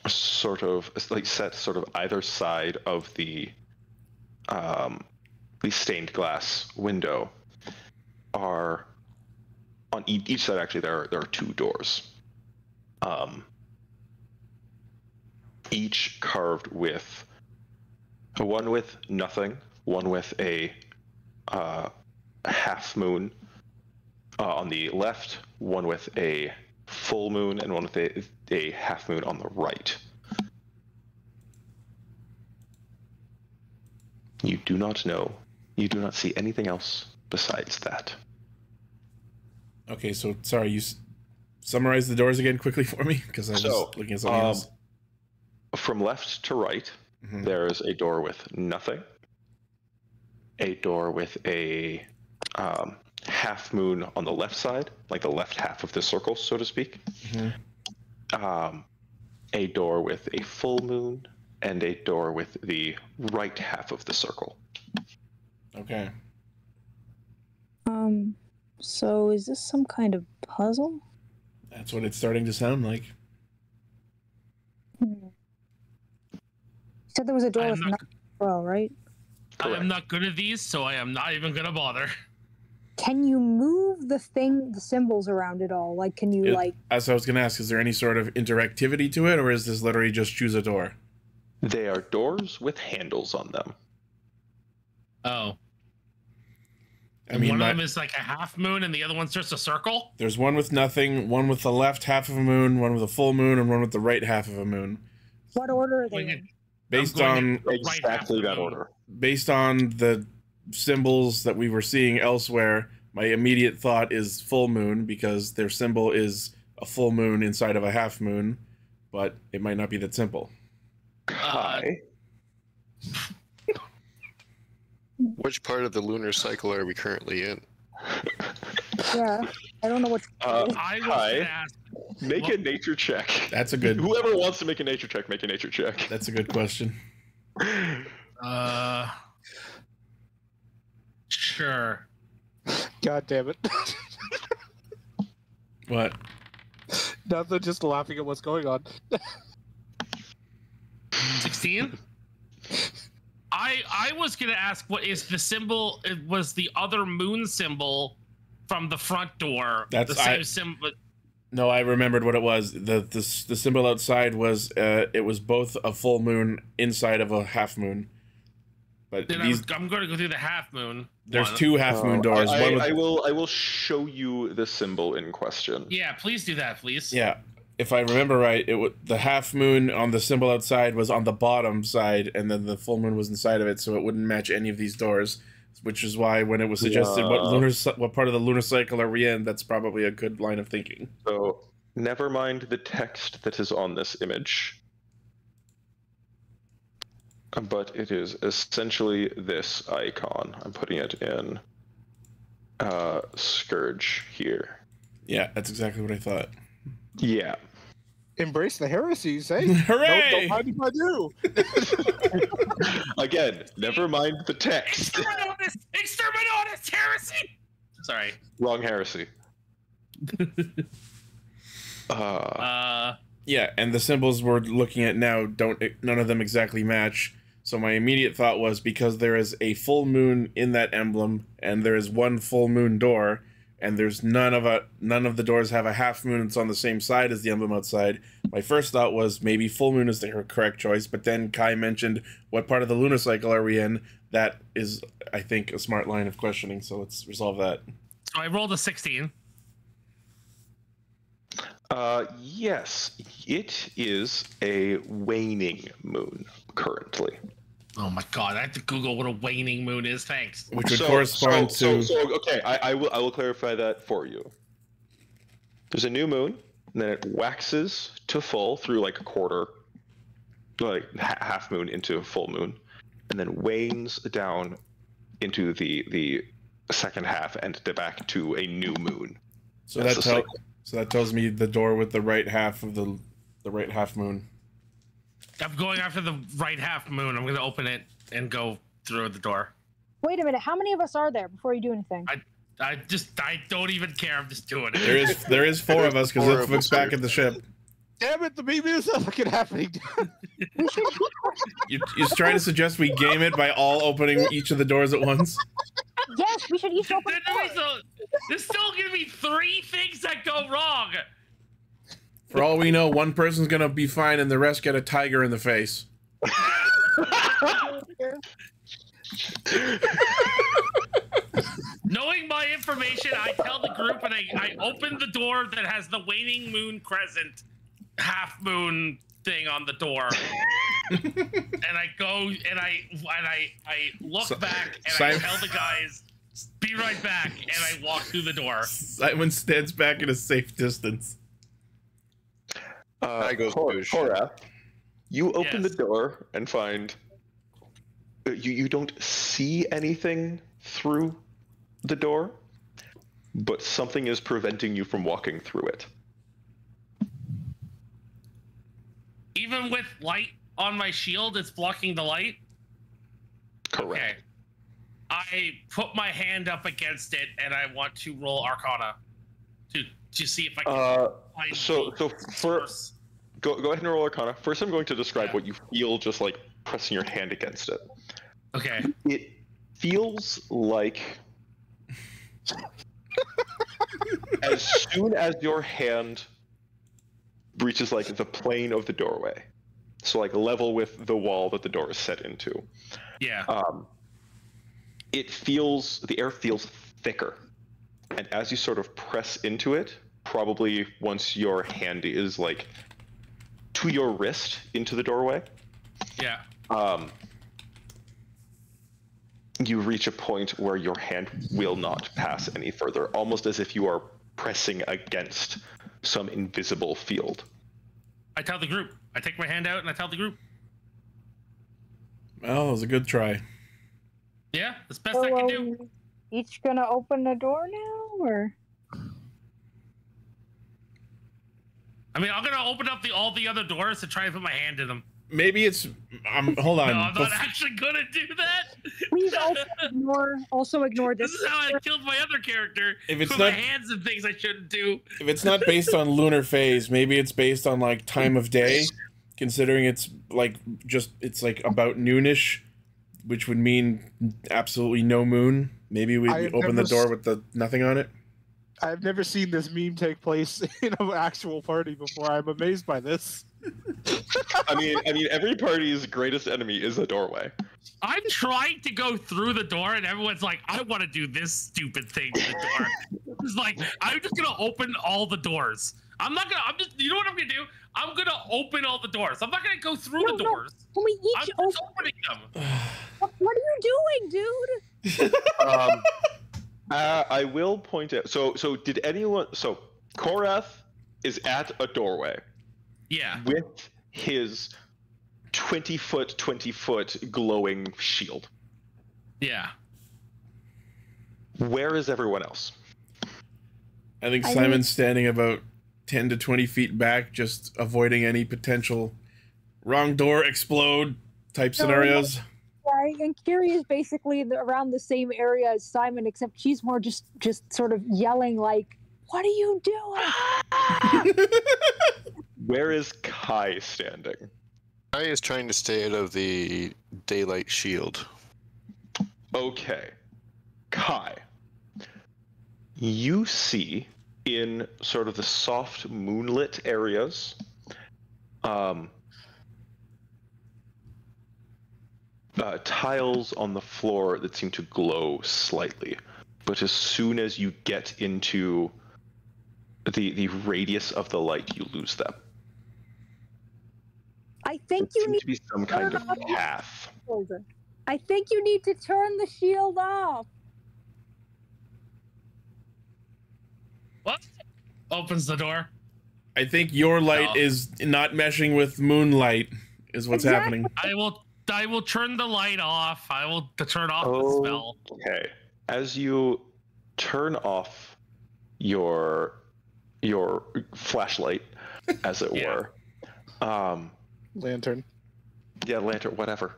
sort of like set sort of either side of the stained glass window are on each side. Actually, there are two doors. each carved with one with nothing, one with a half moon on the left, one with a full moon, and one with a half moon on the right. You do not know. You do not see anything else besides that. Okay, so sorry, you summarize the doors again quickly for me, because I was looking at something else. From left to right, there's a door with nothing, a door with a half moon on the left side, like the left half of the circle, so to speak, a door with a full moon, and a door with the right half of the circle. Okay. So is this some kind of puzzle? That's what it's starting to sound like. You said there was a door with nothing as well, right? I am not good at these, so I am not even gonna bother. Can you move the symbols around at all? Like, can you, As I was going to ask, is there any sort of interactivity to it, or is this literally just choose a door? They are doors with handles on them. Oh. I mean, one of them is like a half moon, and the other one's just a circle? There's one with nothing, one with the left half of a moon, one with a full moon, and one with the right half of a moon. What order are they in? Based on exactly that order. Based on the symbols that we were seeing elsewhere, my immediate thought is full moon, because their symbol is a full moon inside of a half moon, but it might not be that simple. Hi. Which part of the lunar cycle are we currently in? Yeah, I don't know what. I was gonna ask. Make a nature check. That's a good. Whoever wants to make a nature check, make a nature check. That's a good question. Sure. God damn it. What? Nothing, just laughing at what's going on. 16? I was gonna ask, what is the symbol? It was the other moon symbol from the front door. That's the same symbol. No, I remembered what it was. The symbol outside was it was both a full moon inside of a half moon. But then I'm going to go through the half moon. There's two half moon doors. I will show you the symbol in question. Yeah, please do that, please. Yeah, if I remember right, the half moon on the symbol outside was on the bottom side, and then the full moon was inside of it, so it wouldn't match any of these doors. Which is why when it was suggested what part of the lunar cycle are we in, that's probably a good line of thinking. So never mind the text that is on this image. But it is essentially this icon. I'm putting it in Scourge here. Yeah, that's exactly what I thought. Yeah. Embrace the heresies, eh? Hooray! Don't mind if I do. Again, never mind the text. Exterminatus heresy! Sorry. Wrong heresy. Yeah, and the symbols we're looking at now none of them exactly match. So my immediate thought was, because there is a full moon in that emblem, and there is one full moon door, and there's none of the doors have a half moon that's on the same side as the emblem outside. My first thought was maybe full moon is the correct choice, but then Kai mentioned, what part of the lunar cycle are we in? That is, I think, a smart line of questioning, so let's resolve that. So I rolled a 16. Yes, it is a waning moon currently. Oh my god, I have to Google what a waning moon is, thanks. Which would correspond to... okay, I will clarify that for you. There's a new moon, and then it waxes to full through like a quarter, like half moon into full moon, and then wanes down into the second half and back to a new moon. So that tells me the door with the right half of the right half moon. I'm going after the right half moon. I'm going to open it and go through the door. Wait a minute. How many of us are there before you do anything? I don't even care. I'm just doing it. There is four of us, because it looks back at the ship. Damn it, the maybe is not fucking happening. You're trying to suggest we game it by all opening each of the doors at once? Yes, we should each open There's still going to be 3 things that go wrong. For all we know, one person's gonna be fine and the rest get a tiger in the face. Knowing my information, I tell the group and I open the door that has the waning moon crescent half moon thing on the door. And I go and I look back and I tell the guys, be right back, and I walk through the door. Simon stands back at a safe distance. Cora, you open Yes. the door and find you don't see anything through the door, but something is preventing you from walking through it. Even with light on my shield, it's blocking the light? Correct. Okay. I put my hand up against it and I want to roll Arcana to see if I can find So the first, go ahead and roll Arcana. First, I'm going to describe what you feel just like pressing your hand against it. Okay. It feels like as soon as your hand reaches like the plane of the doorway, so like level with the wall that the door is set into, Yeah. the air feels thicker, and as you sort of press into it, probably once your hand is like to your wrist into the doorway, Yeah. you reach a point where your hand will not pass any further, almost as if you are pressing against some invisible field. I tell the group. I take my hand out and I tell the group. Well, it was a good try. Yeah, that's best I can do. we each gonna open the door now, or? I mean, I'm gonna open up all the other doors to try and put my hand in them. Maybe it's. Hold on. No, I'm not actually gonna do that. Please also ignore This this. is how I killed my other character. If it's put not- my hands in things I shouldn't do. If it's not based on lunar phase, maybe it's based on like time of day, considering it's like it's like about noonish, which would mean absolutely no moon. Maybe we I've open the never door with the nothing on it. I've never seen this meme take place in an actual party before. I'm amazed by this. I mean, every party's greatest enemy is a doorway. I'm trying to go through the door, and everyone's like, "I want to do this stupid thing to the door." It's like I'm just gonna open all the doors. I'm just. You know what I'm gonna do? I'm gonna open all the doors. I'm not gonna go through the doors. Can we I'm each just open? opening them. What are you doing, dude? I will point out. So did anyone? So Korath is at a doorway Yeah. with his 20 foot glowing shield. Yeah. Where is everyone else? I think I Simon's standing about 10 to 20 feet back, just avoiding any potential wrong door explode type scenarios. Right, and Kiri is basically around the same area as Simon, except she's more just sort of yelling like, "What are you doing?" Where is Kai standing? Kai is trying to stay out of the daylight shield. Okay. Kai. You see in sort of the soft moonlit areas, tiles on the floor that seem to glow slightly. But as soon as you get into the radius of the light, you lose them. I think There you seems need to be some kind of path. I think you need to turn the shield off. What? Opens the door. I think your light No. is not meshing with moonlight, is what's Exactly. happening. I will turn the light off. I will turn off Oh. the spell. Okay. As you turn off your flashlight, as it Yeah. were, Lantern. yeah, lantern, whatever.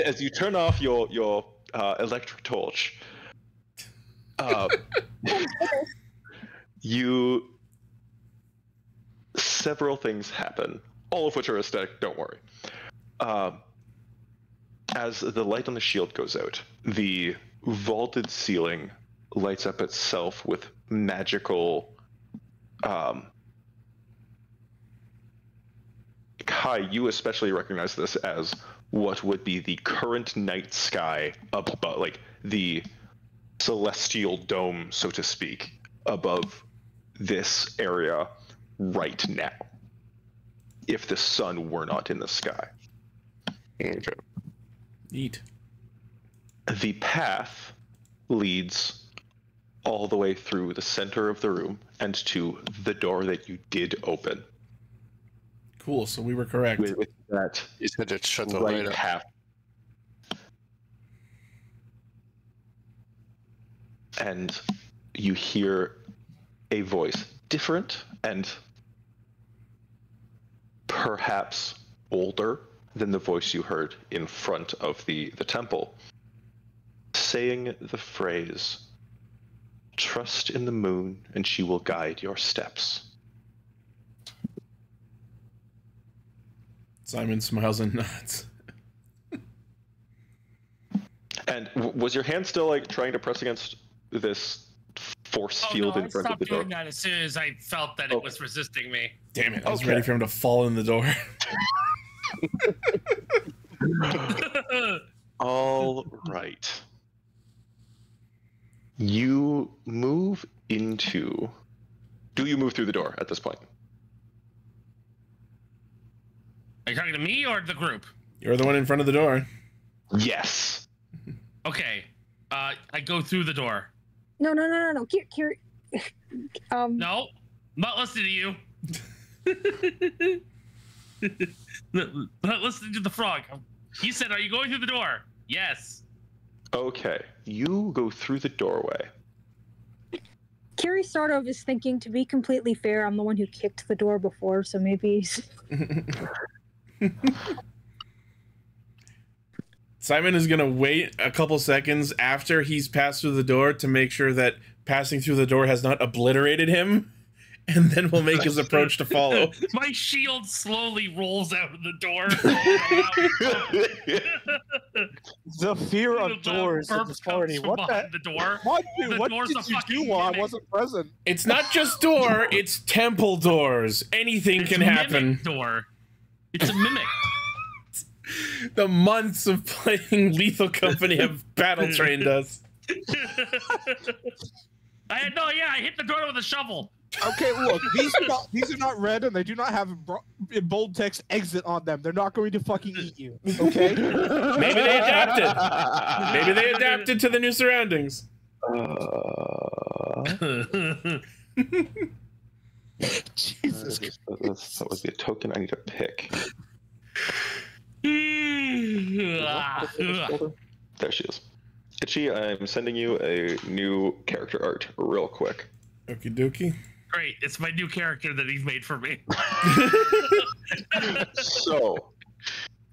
As you turn off your electric torch, several things happen, all of which are aesthetic. Don't worry. As the light on the shield goes out, the vaulted ceiling lights up itself with magical Kai, you especially recognize this as what would be the current night sky above, like the celestial dome, so to speak, above this area right now, if the sun were not in the sky. Okay. Neat. The path leads all the way through the center of the room and to the door that you did open. Cool, so we were correct. With that You said to shut the right light up. half. And you hear a voice different and perhaps older than the voice you heard in front of the temple, saying the phrase, "Trust in the moon and she will guide your steps." Simon smiles and nods. And was your hand still like trying to press against this force field in front of the door? I stopped doing that as soon as I felt that it was resisting me. Damn it, I was ready for him to fall in the door. All right. You move into... Do you move through the door at this point? Are you talking to me or the group? You're the one in front of the door. Yes. Okay. I go through the door. No. No, I'm not listening to you. Not listening to the frog. He said, "Are you going through the door?" Yes. Okay. You go through the doorway. Kiri sort of is thinking, to be completely fair, I'm the one who kicked the door before, so maybe he's... Simon is going to wait a couple seconds after he's passed through the door to make sure that passing through the door has not obliterated him, and then we'll make his approach to follow. My shield slowly rolls out of the door. The fear of doors in this party. What the door? What The did door's a you fucking do while I mimic. wasn't present? It's not just door, it's temple doors. Anything It's can a happen. mimic door. It's a mimic. The months of playing Lethal Company have battle trained us. I hit the door with a shovel. Okay, look, these are not red, and they do not have in bold text "exit" on them. They're not going to fucking eat you. Okay. Maybe they adapted. Maybe they adapted to the new surroundings. Jesus. That was the token I need to pick. There she is. Itchy, I'm sending you a new character art real quick. Okie dokie. Great, it's my new character that he's made for me. So,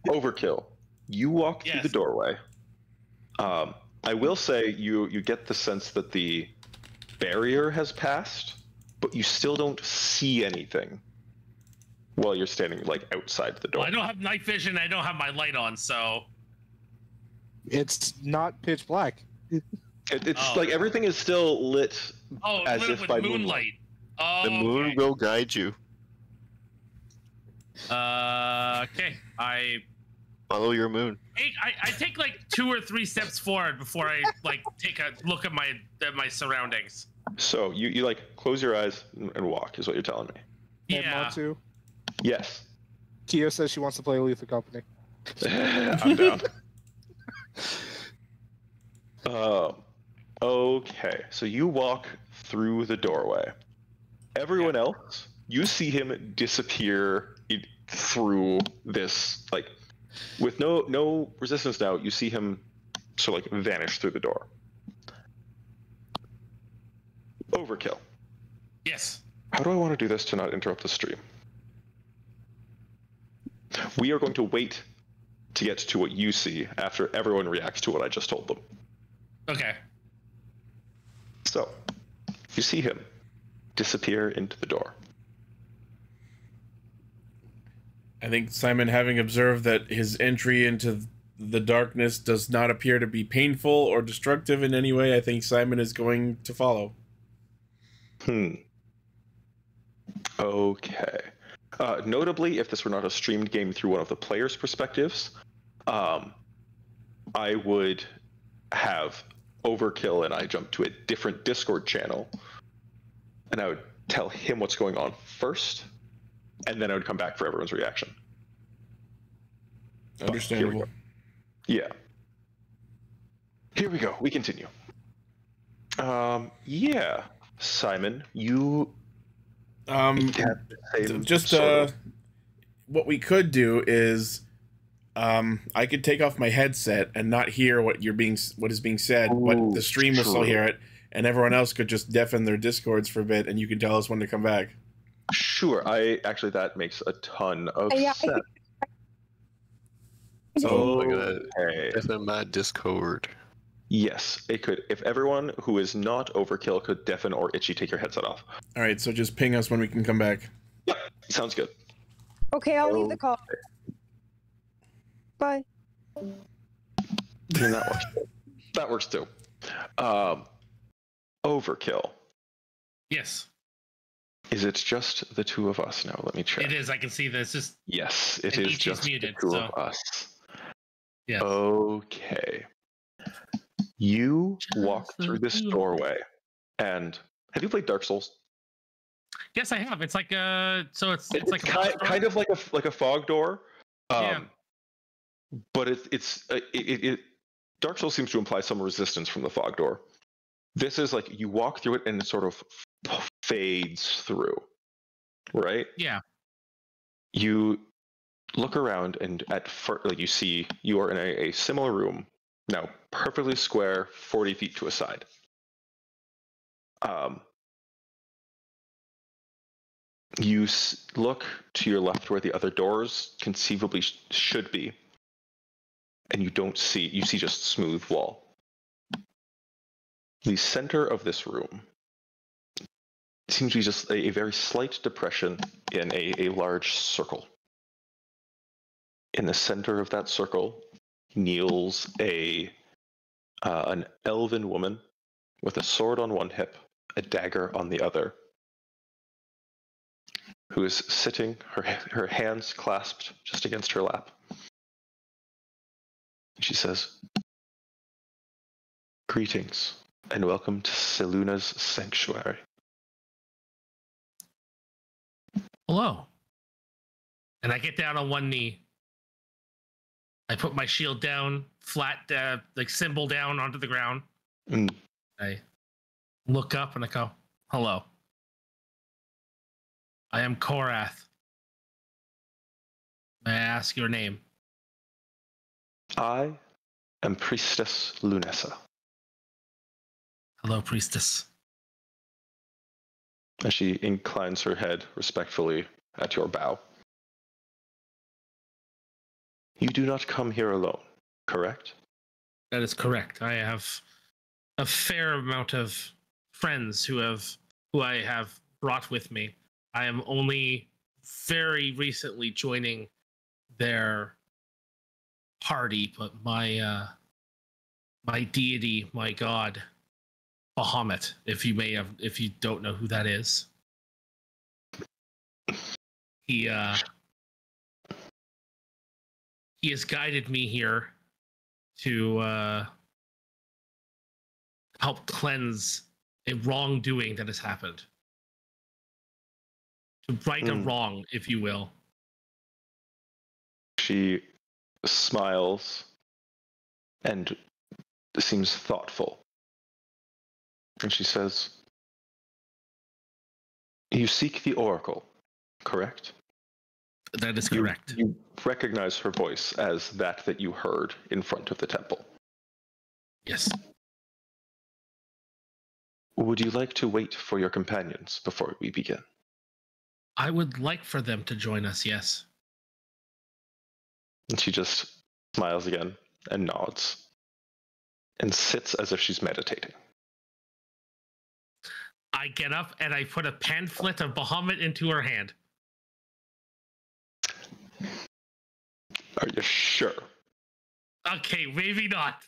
Overkill, you walk through the doorway. I will say you get the sense that the barrier has passed, but you still don't see anything while you're standing like outside the door. Well, I don't have night vision. I don't have my light on, so It's not pitch black. It's like everything is still lit as lit if with by moonlight. Oh, The moon will guide you. Okay. I Follow your moon. take like 2 or 3 steps forward before I like take a look at my surroundings. So you like close your eyes and walk is what you're telling me. Yeah. Want to? Yes. Kyo says she wants to play Lethal Company. I'm down. Okay, so you walk through the doorway. Everyone else, you see him disappear through this, like, with no resistance now. You see him sort of like vanish through the door. Overkill. Yes. How do I want to do this to not interrupt the stream? We are going to wait to get to what you see after everyone reacts to what I just told them. Okay. So, you see him disappear into the door. I think Simon, having observed that his entry into the darkness does not appear to be painful or destructive in any way, I think Simon is going to follow. Okay. Notably, if this were not a streamed game through one of the players' perspectives, I would have Overkill and I jump to a different Discord channel, and I would tell him what's going on first, and then I would come back for everyone's reaction. Understandable. Yeah. Here we go. We continue. Yeah, Simon, you have the same Just sort of- what we could do is I could take off my headset and not hear what is being said, but the stream will still hear it, and everyone else could just deafen their Discords for a bit, and you can tell us when to come back. Sure. That makes a ton of Yeah, sense. Oh my god. Okay. Deafen my Discord. Yes, it could. If everyone who is not Overkill could deafen or Itchy take your headset off. All right, so just ping us when we can come back. Yep, sounds good. Okay, I'll leave the call. Bye. And that works. That works too. Overkill. Yes, Is it just the two of us now? Let me check. it is. I can see this. Just Yes, it And is Ichi's just muted, the two so- of us. yeah. Okay. You walk Just the through this two of us. doorway, and have you played Dark Souls? Yes, I have. It's like it's like a kind of like a fog door. Yeah. But it Dark Souls seems to imply some resistance from the fog door. This is like you walk through it and it sort of fades through, right? Yeah. You look around and at first, like you see you are in a similar room now, perfectly square, 40 feet to a side. You look to your left where the other doors conceivably should be, and you don't see. You see just smooth wall. The center of this room seems to be just a very slight depression in a large circle. In the center of that circle kneels an elven woman with a sword on one hip, a dagger on the other, who is sitting, her hands clasped just against her lap. She says, "Greetings, and welcome to Seluna's sanctuary." Hello. And I get down on one knee. I put my shield down, flat, like symbol down onto the ground. Mm. I look up and I go, "Hello. I am Korath. May I ask your name?" I am Priestess Lunessa. "Hello, priestess." As she inclines her head respectfully at your bow. You do not come here alone, correct? That is correct. I have a fair amount of friends who I have brought with me. I am only very recently joining their party, but my deity, my god, Bahamut, if you don't know who that is. He has guided me here to help cleanse a wrongdoing that has happened. To right a wrong, if you will. She smiles and seems thoughtful. And she says, "You seek the Oracle, correct?" That is correct. You recognize her voice as that you heard in front of the temple. Yes. Would you like to wait for your companions before we begin? I would like for them to join us, yes. And she just smiles again and nods and sits as if she's meditating. I get up and I put a pamphlet of Bahamut into her hand. Are you sure? Okay, maybe not.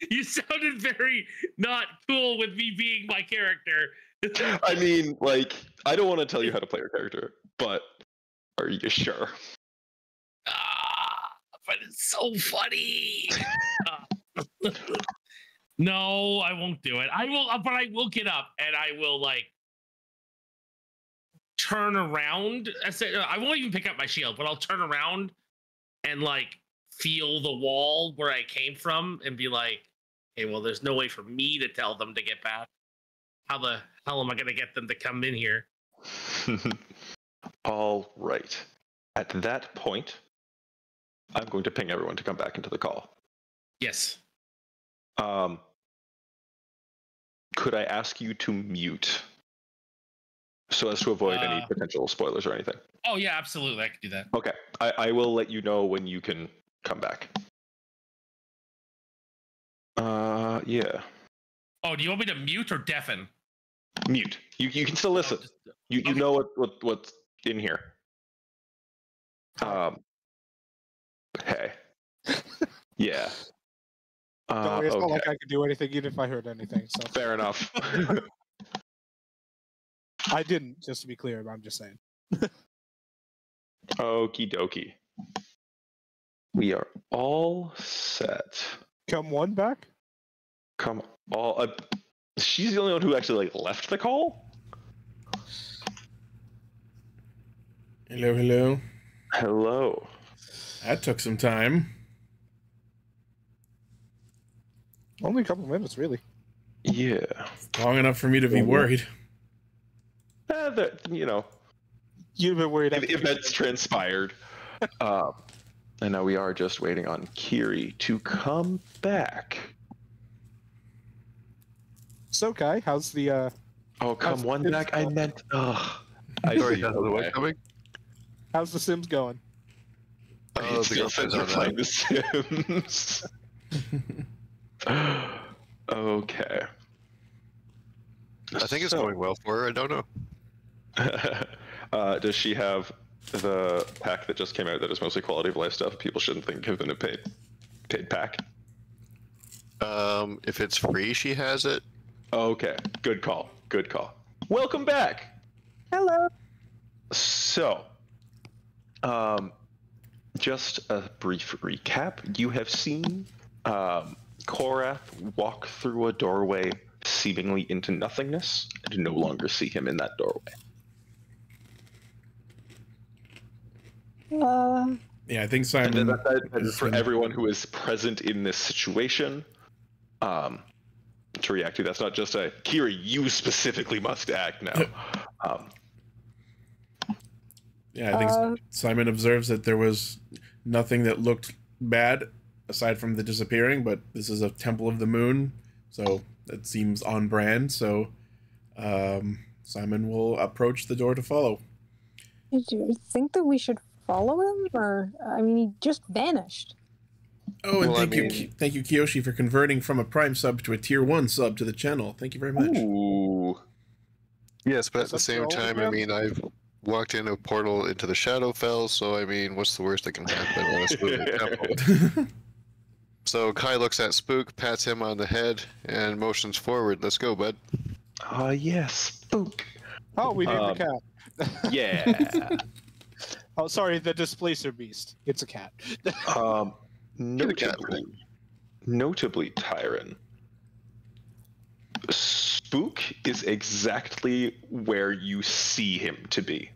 You sounded very not cool with me being my character, I mean, like, I don't want to tell you how to play your character, but are you sure? But it's so funny. No, I won't do it. I will, but I will get up and I will like turn around. I won't even pick up my shield, but I'll turn around and like feel the wall where I came from and be like, "Hey, well, there's no way for me to tell them to get back. How the hell am I going to get them to come in here?" All right. At that point, I'm going to ping everyone to come back into the call. Yes. Could I ask you to mute so as to avoid any potential spoilers or anything? Oh yeah, absolutely. I can do that. Okay. I will let you know when you can come back. Yeah. Oh, do you want me to mute or deafen? Mute. You can still listen. You okay. know what's in here. Hey. Yeah. Don't worry, it's not okay. like I could do anything even if I heard anything. So Fair enough. I didn't, just to be clear, but I'm just saying. Okie dokie. We are all set. Come one back? Come all. She's the only one who actually like left the call. Hello, hello. Hello. That took some time. Only a couple minutes, really. Yeah. Long enough for me to be worried. You know. You've been worried. Events transpired. And now we are just waiting on Kiri to come back. So, Kai, how's the Oh, come one back. I meant. I Sorry, see. that's the way coming. how's the Sims going? Oh, the girlfriend's on playing that. The Sims. Okay. I think it's going well for her. I don't know. Does she have the pack that just came out that is mostly quality of life stuff? People shouldn't think of in a paid pack. If it's free, she has it. Okay, good call. Good call. Welcome back. Hello. So, just a brief recap. You have seen Korath walk through a doorway seemingly into nothingness and no longer see him in that doorway. Yeah, I think Simon. And then for everyone who is present in this situation, to react to, that's not just a Kiri, you specifically must act now. Yeah, I think Simon observes that there was nothing that looked bad aside from the disappearing, but this is a Temple of the Moon, so that seems on brand. So Simon will approach the door to follow. Do you think that we should follow him, or I mean, he just vanished? Oh, and Well, thank you, Kiyoshi, for converting from a Prime sub to a Tier 1 sub to the channel. Thank you very much. Ooh. Yes, but at Is the that same for time, I hologram? mean, I've walked in a portal into the Shadowfell, so I mean, what's the worst that can happen on a spooky temple? So Kai looks at Spook, pats him on the head, and motions forward. Let's go, bud. Yes, spook. Oh, we named the cat. Yeah. Oh, sorry, the Displacer Beast. It's a cat. Notably, Tyron, Spook is exactly where you see him to be.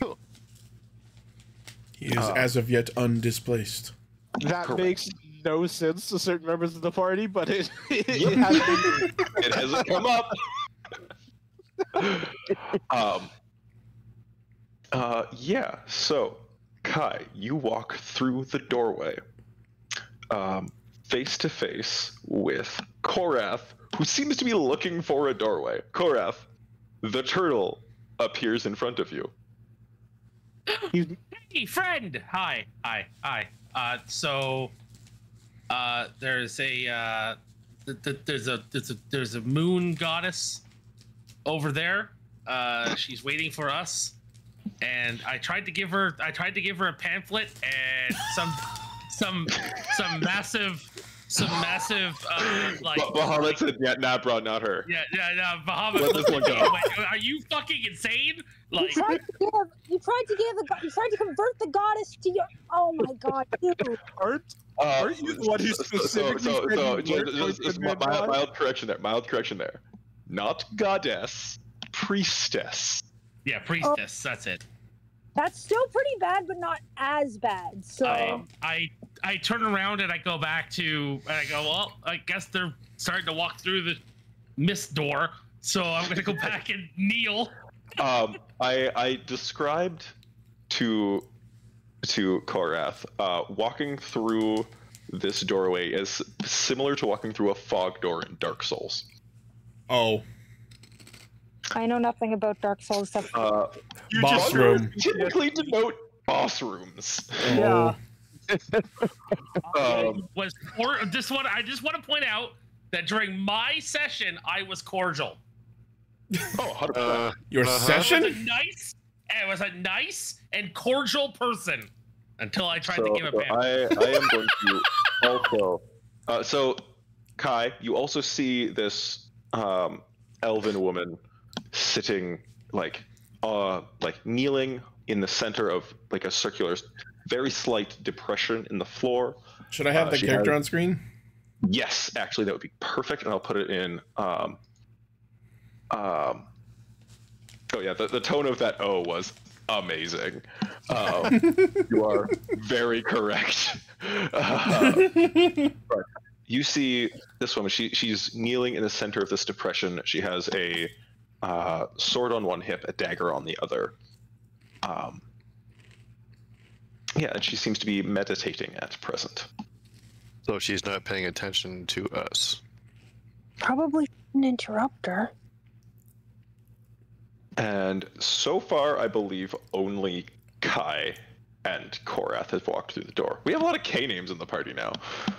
Cool. He is as of yet undisplaced. That Correct. makes no sense to certain members of the party, but it Yep. has been. It hasn't come up. Yeah, so Kai, you walk through the doorway, face to face with Korath, who seems to be looking for a doorway. Korath, the turtle, appears in front of you. Hey, friend. Hi. There's a moon goddess over there. She's waiting for us, and I tried to give her a pamphlet and some some massive like. Bahamut said, "Yeah, nah, bro, not her." Yeah, Bahamut. Let this one go. Are you fucking insane? You Like, tried to convert the goddess to your. Oh my god, dude. Aren't you the one who specifically said you weren't just going to command God? mild correction there. Not goddess, priestess. yeah, priestess. That's it. That's still pretty bad, but not as bad. So I turn around and I go back to and I go, well, I guess they're starting to walk through the mist door, so I'm gonna go back and kneel. I described to Korath walking through this doorway as similar to walking through a fog door in Dark Souls. Oh, I know nothing about Dark Souls stuff. boss room. Typically denote boss rooms. Oh. This one, I just want to point out that during my session, I was cordial. Oh, 100%. Your session? It was a nice and cordial person until I tried to give a bam. I am going to also. So, Kai, you also see this elven woman sitting like kneeling in the center of like a circular, very slight depression in the floor. Should I have the character on screen? Yes, actually, that would be perfect, and I'll put it in. Oh yeah, the tone of that O was amazing. You are very correct. You see this woman. She's kneeling in the center of this depression. She has a sword on one hip, a dagger on the other. Yeah, and she seems to be meditating at present. So she's not paying attention to us. Probably shouldn't interrupt her. And so far, I believe only Kai and Korath have walked through the door. We have a lot of K names in the party now.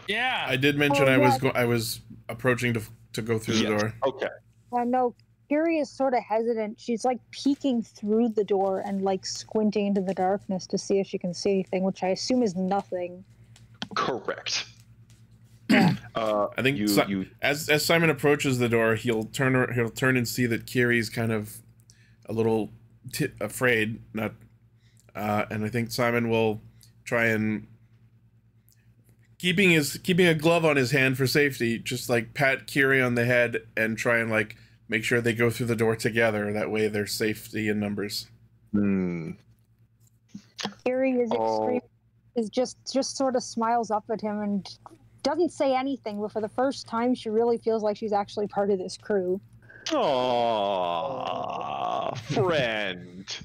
Yeah. I did mention I was approaching to go through the door. Okay. I know Kiri is sort of hesitant. She's like peeking through the door and like squinting into the darkness to see if she can see anything, which I assume is nothing. Correct. Yeah. I think as Simon approaches the door, he'll turn and see that Kiri's kind of a little afraid, and I think Simon will try and keeping a glove on his hand for safety, just like pat Kiri on the head and try and like make sure they go through the door together. That way, there's safety in numbers. Kiri is extreme. Is just sort of smiles up at him and doesn't say anything, but for the first time, she really feels like she's actually part of this crew. Aww, friend.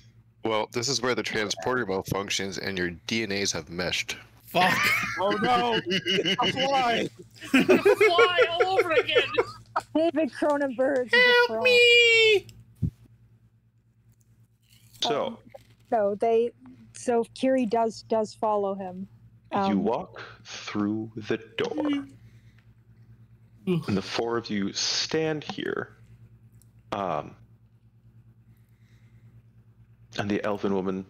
Well, this is where the transporter malfunctions and your DNAs have meshed. Fuck. Oh no! A fly! Fly all over again. David Cronenberg. Help me! So Kiri does follow him. You walk through the door, and the four of you stand here. And the elven woman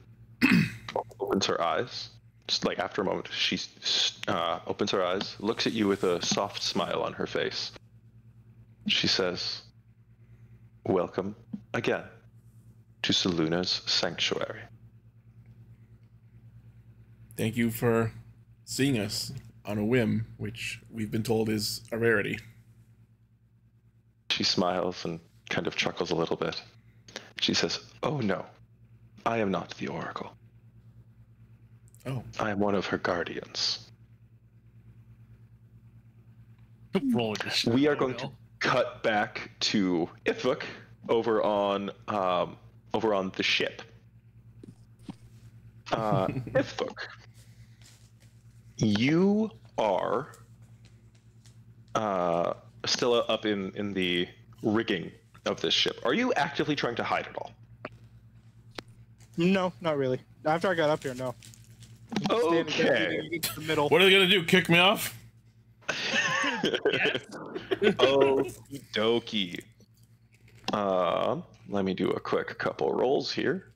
opens her eyes. Just like after a moment, she opens her eyes, looks at you with a soft smile on her face. She says, "Welcome again to Seluna's sanctuary." Thank you for seeing us on a whim, which we've been told is a rarity. She smiles and kind of chuckles a little bit. She says, "Oh no, I am not the Oracle. Oh. I am one of her guardians." We are going to cut back to Ifuk over on the ship. Ifuk, you are still up in the rigging of this ship. Are you actively trying to hide at all? No, not really. After I got up here, no. Okay. In the middle. What are they gonna do? Kick me off? Okie dokie. Let me do a quick couple rolls here.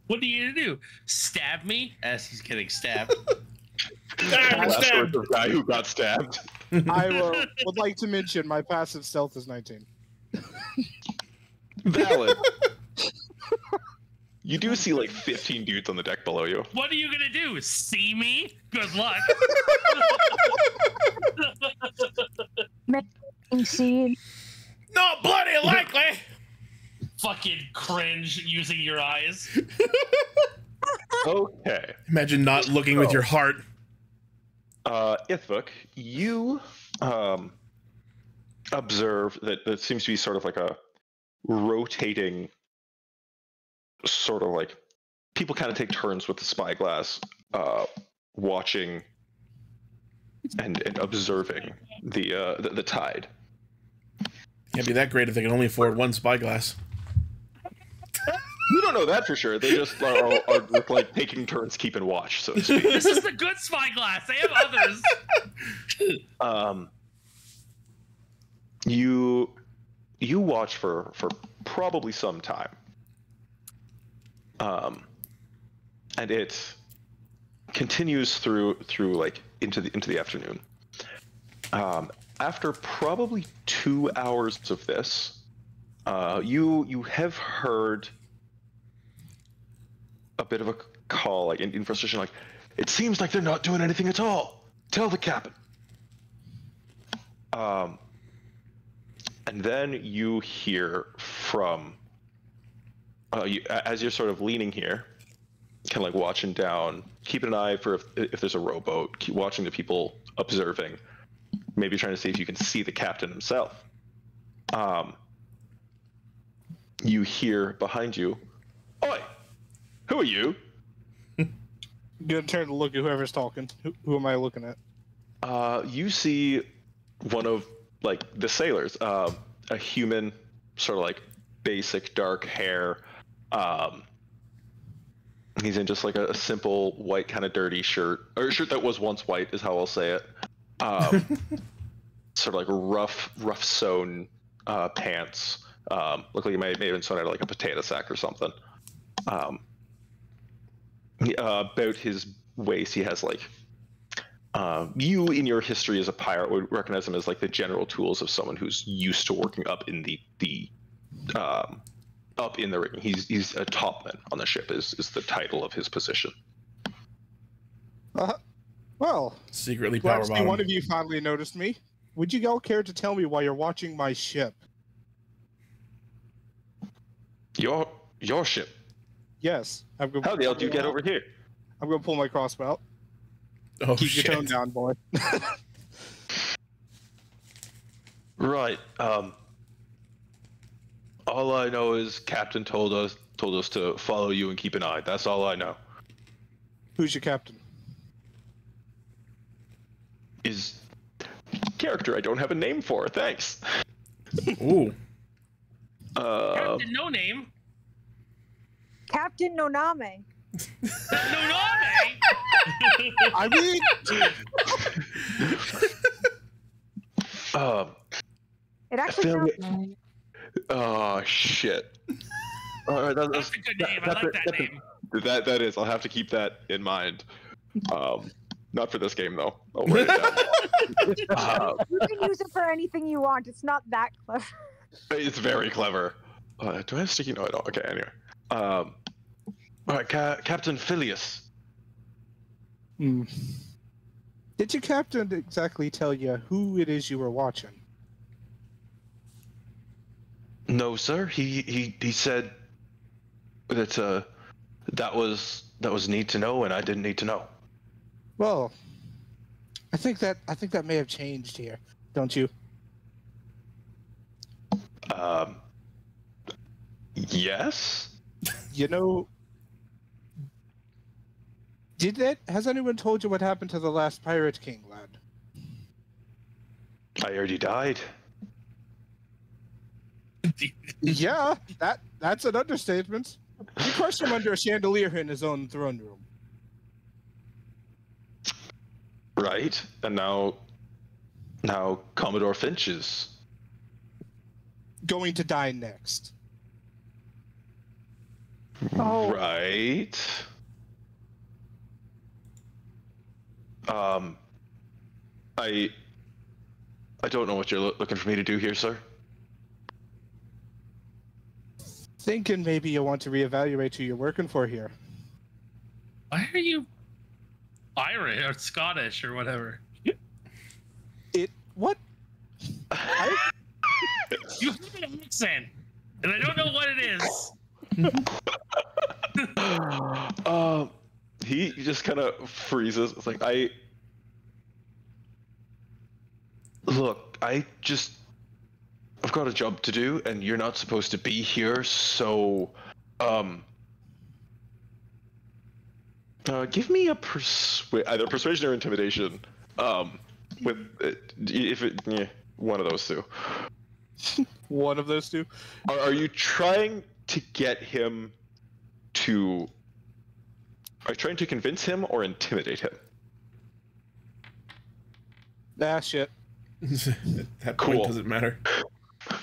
What are you gonna do? Stab me? As he's getting stabbed. Last words of guy who got stabbed. I would like to mention my passive stealth is 19. Valid. You do see like 15 dudes on the deck below you. What are you gonna do? See me? Good luck. Seed. Not bloody likely. Fucking cringe using your eyes. Okay. Imagine not looking with your heart. Ithvok, you observe that it seems to be sort of like a rotating, sort of like people kind of take turns with the spyglass, watching and observing the tide. Can't be that great if they can only afford one spyglass. You don't know that for sure. They just are like taking turns keeping watch, so to speak. This is the good spyglass. They have others. You watch for probably some time. And it continues through like into the afternoon. After probably 2 hours of this, you have heard a bit of a call, like in frustration, like, it seems like they're not doing anything at all. Tell the captain. And then you hear from, as you're sort of leaning here, kind of like watching down, keeping an eye for if there's a rowboat, keep watching the people, observing, maybe trying to see if you can see the captain himself. You hear behind you, "Oi! Who are you?" I'm gonna turn to look at whoever's talking. Who am I looking at? You see one of like the sailors, a human, sort of like basic dark hair. He's in just like a simple white kind of dirty shirt, or a shirt that was once white is how I'll say it. Sort of like rough sewn pants. Look like he may have been sewn out of like a potato sack or something. About his waist, he has like, you in your history as a pirate would recognize him as like the general tools of someone who's used to working up in the rigging. He's a topman on the ship is the title of his position. Well, Secretly glad power to see bottom. one of you finally noticed me. Would you all care to tell me why you're watching my ship? Your ship. Yes. How the hell do you get over here? I'm gonna pull my crossbow out. Oh Keep shit! your tone down, boy. Right. All I know is Captain told us to follow you and keep an eye. That's all I know. Who's your captain? Is character I don't have a name for. Thanks. Ooh. Captain No Name. Captain Noname. No Name. I mean, It actually feel sounds. oh shit. All right, That's a good name. I like that name. That is. I'll have to keep that in mind. Not for this game though. I'll write it down. You can use it for anything you want. It's not that clever. It's very clever. Do I have sticky note? Oh, okay. Anyway. All right, Captain Phileas. Did your captain exactly tell you who it is you were watching? No, sir. He said that that was need to know, and I didn't need to know. Well, I think that may have changed here, don't you? Yes. You know, has anyone told you what happened to the last Pirate King, lad? I heard he died. Yeah, that's an understatement. We crushed him under a chandelier in his own throne room. Right. And now Commodore Finch is Going to die next. Oh. right. I don't know what you're looking for me to do here, sir. Thinking maybe you want to reevaluate who you're working for here. Why are you Irish or Scottish or whatever? What? You have an accent, and I don't know what it is. He just kind of freezes. It's like, look, I've got a job to do, and you're not supposed to be here, so, give me a either persuasion or intimidation, one of those two. One of those two? Are you trying to get him to... Are you trying to convince him or intimidate him? Ah, shit. At that point, Cool. doesn't matter.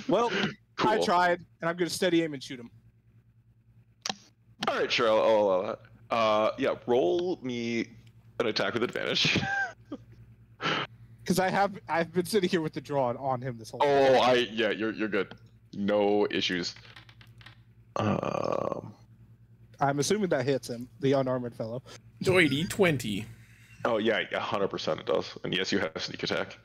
Well, Cool. I tried, and I'm going to steady aim and shoot him. All right, sure, I'll allow that. Yeah, roll me an attack with advantage. Because I've been sitting here with the draw on him this whole time. Oh, yeah, you're good. No issues. I'm assuming that hits him, the unarmored fellow. Doity 20. Oh yeah, 100% it does. And yes, you have sneak attack.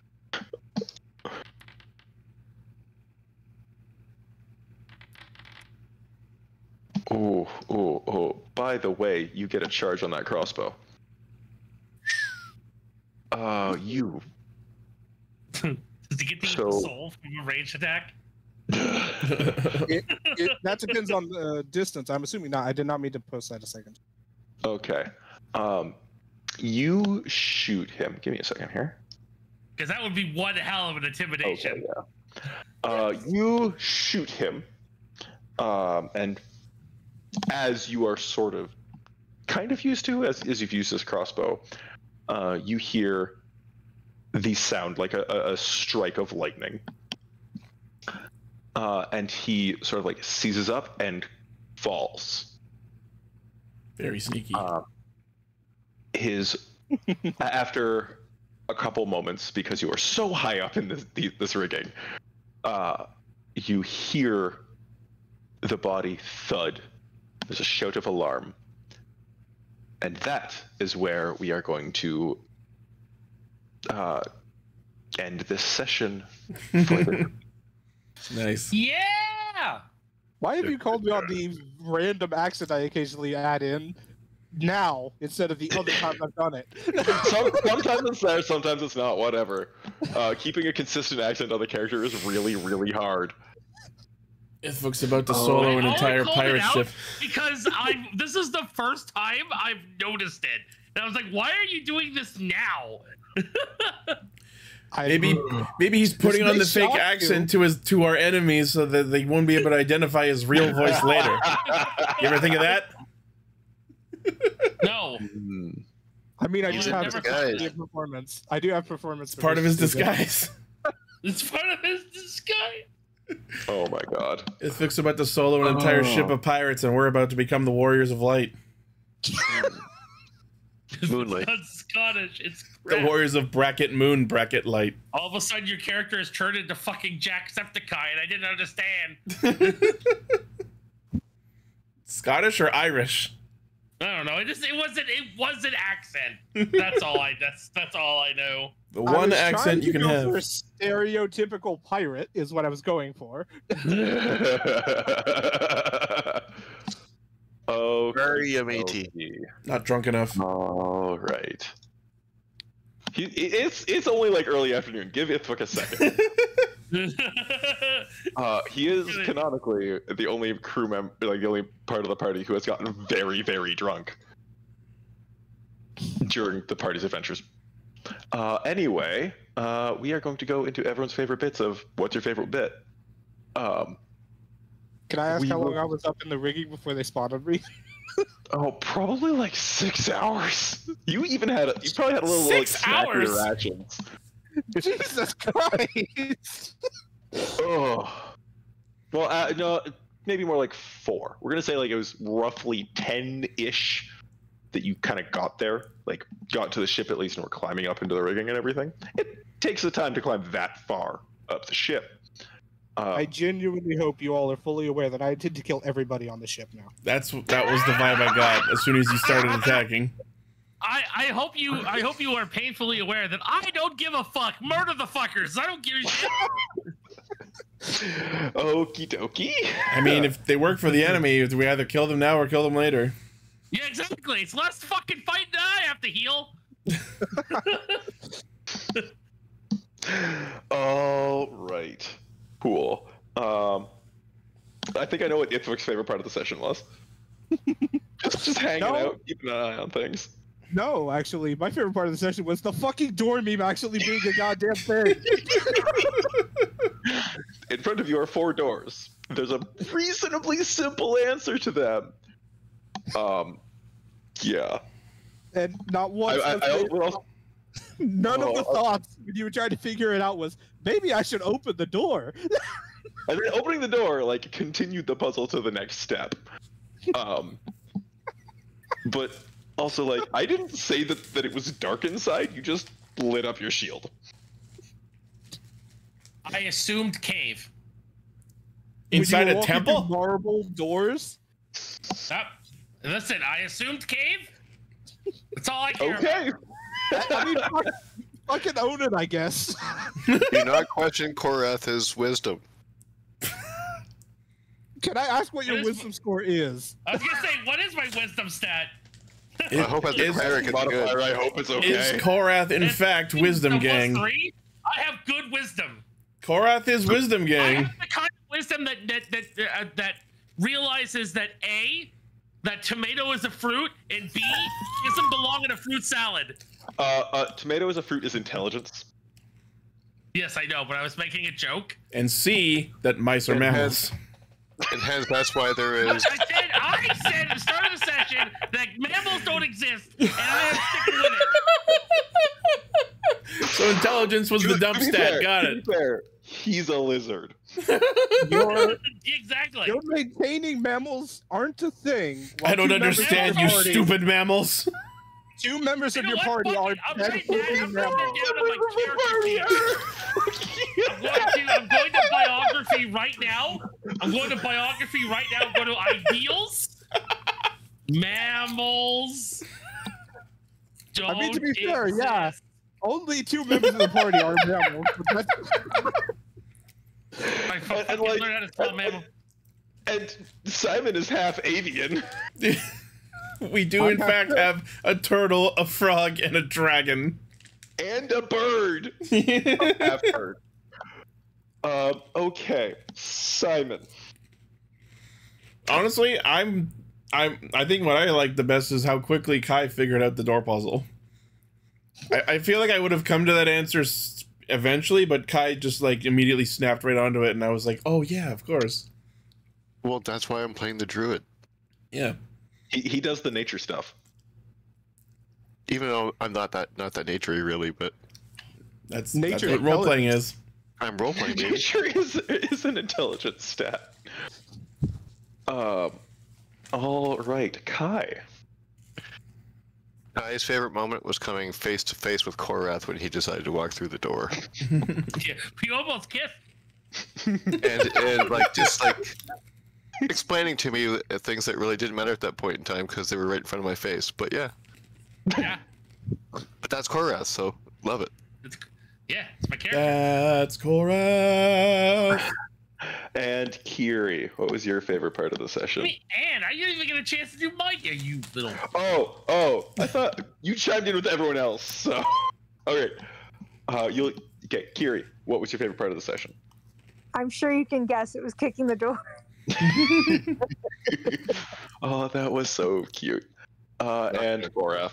Oh. By the way, you get a charge on that crossbow. You. Does he get the soul from a ranged attack? That depends on the distance. I'm assuming not. I did not mean to post that a second. Okay. You shoot him. Give me a second here. Because that would be one hell of an intimidation. Okay, yeah. You shoot him, and as you are sort of kind of used to, as you've used this crossbow, you hear the sound like a strike of lightning. And he sort of like seizes up and falls. Very sneaky. After a couple moments, because you are so high up in this rigging, you hear the body thud. There's a shout of alarm. And that is where we are going to end this session. Nice. Yeah! Why have you called me on the random accent I occasionally add in now instead of the other times I've done it? Sometimes it's there, sometimes it's not, whatever. Keeping a consistent accent on the character is really, really hard. Ithvok's about to solo an entire pirate ship. Because this is the first time I've noticed it. And I was like, why are you doing this now? Maybe he's putting on the fake accent to our enemies so that they won't be able to identify his real voice later. You ever think of that? No. I mean, I He's do have disguise. performance. I do have performance. It's part of his disguise. It's part of his disguise. Oh my god. Ithvok's about to solo an entire ship of pirates, and we're about to become the Warriors of Light. Moonlight. It's not Scottish. It's The crap. Warriors of Bracket Moon, Bracket Light. All of a sudden, your character is turned into fucking Jacksepticeye, and I didn't understand. Scottish or Irish? I don't know. It wasn't accent. That's all I know. The one accent you can have. For a stereotypical pirate is what I was going for. Oh, Very matey. Not drunk enough. All right. It's only like early afternoon. Give Ithvok a second. He is canonically the only crew member, like the only part of the party who has gotten very, very drunk during the party's adventures. Anyway, we are going to go into everyone's favorite bits of what's your favorite bit. Can I ask how long I was up in the rigging before they spotted me? Oh, probably like 6 hours. You probably had a little 6 like, snack of hours? your rations. Jesus Christ! Oh. Well, no, maybe more like 4. We're gonna say like it was roughly 10-ish that you kind of got there, like got to the ship at least and were climbing up into the rigging and everything. It takes the time to climb that far up the ship. I genuinely hope you all are fully aware that I intend to kill everybody on the ship now. That was the vibe I got as soon as you started attacking. I hope you are painfully aware that I don't give a fuck. Murder the fuckers. I don't give a shit. Okie dokie. I mean, if they work for the enemy, we either kill them now or kill them later. Yeah, exactly. It's less fucking fight than I have to heal. All right. Cool. I think I know what Ithvik's favorite part of the session was. just hanging out, keeping an eye on things. No, actually, my favorite part of the session was the fucking door meme actually being a goddamn thing. In front of you are 4 doors. There's a reasonably simple answer to them. Yeah. And not once. None of the thoughts when you were trying to figure it out was, maybe I should open the door. And then opening the door, like, continued the puzzle to the next step. But also, like, I didn't say that it was dark inside. You just lit up your shield. I assumed cave. Inside a temple? Marble doors? Listen, I assumed cave. That's all I care Okay. about. I mean, fucking own it, I guess. Do not question Korath's wisdom. Can I ask what your wisdom score is? I was gonna say, what is my wisdom stat? I hope as a cleric it's Modifier, good. I hope it's okay. Is Korath, in fact, wisdom gang? +3? I have good wisdom. Korath is wisdom I gang. have the kind of wisdom that realizes that A, that tomato is a fruit, and B, doesn't belong in a fruit salad. Tomato as a fruit is intelligence. Yes, I know, but I was making a joke. And C, that mice are mammals. And hence, that's why there is. I said at the start of the session that mammals don't exist, and I am sticking with it. So intelligence was the dump stat. Got it. Fair. He's a lizard. Exactly. You're maintaining mammals aren't a thing. I don't understand, you stupid mammals. 2 members of your party are I'm going mammals. to biography right now. I'm going to biography right now. Go to ideals. Mammals. I mean, to be fair, yeah. Only 2 members of the party are mammals. But I fucking learned how to spell mammal. And Simon is half avian. We do, in fact, have a turtle, a frog, and a dragon. And a bird. Half bird. Okay, Simon. Honestly, I think what I like the best is how quickly Kai figured out the door puzzle. I feel like I would have come to that answer eventually, but Kai just like immediately snapped right onto it, and I was like, "Oh yeah, of course." Well, that's why I'm playing the druid. Yeah, He does the nature stuff. Even though I'm not that naturey really, but that's Nature what role playing is. I'm role playing. Nature is an intelligence stat. All right, Kai. His favorite moment was coming face to face with Korath when he decided to walk through the door, Yeah, we almost kissed. and like just like explaining to me things that really didn't matter at that point in time because they were right in front of my face. But yeah, but that's Korath, so love it. It's my character. That's Korath. And Kiri, what was your favorite part of the session? And I didn't even get a chance to do mine yet, you little. Oh, I thought you chimed in with everyone else. So, okay, Kiri, what was your favorite part of the session? I'm sure you can guess it was kicking the door. Oh, that was so cute. And Korath.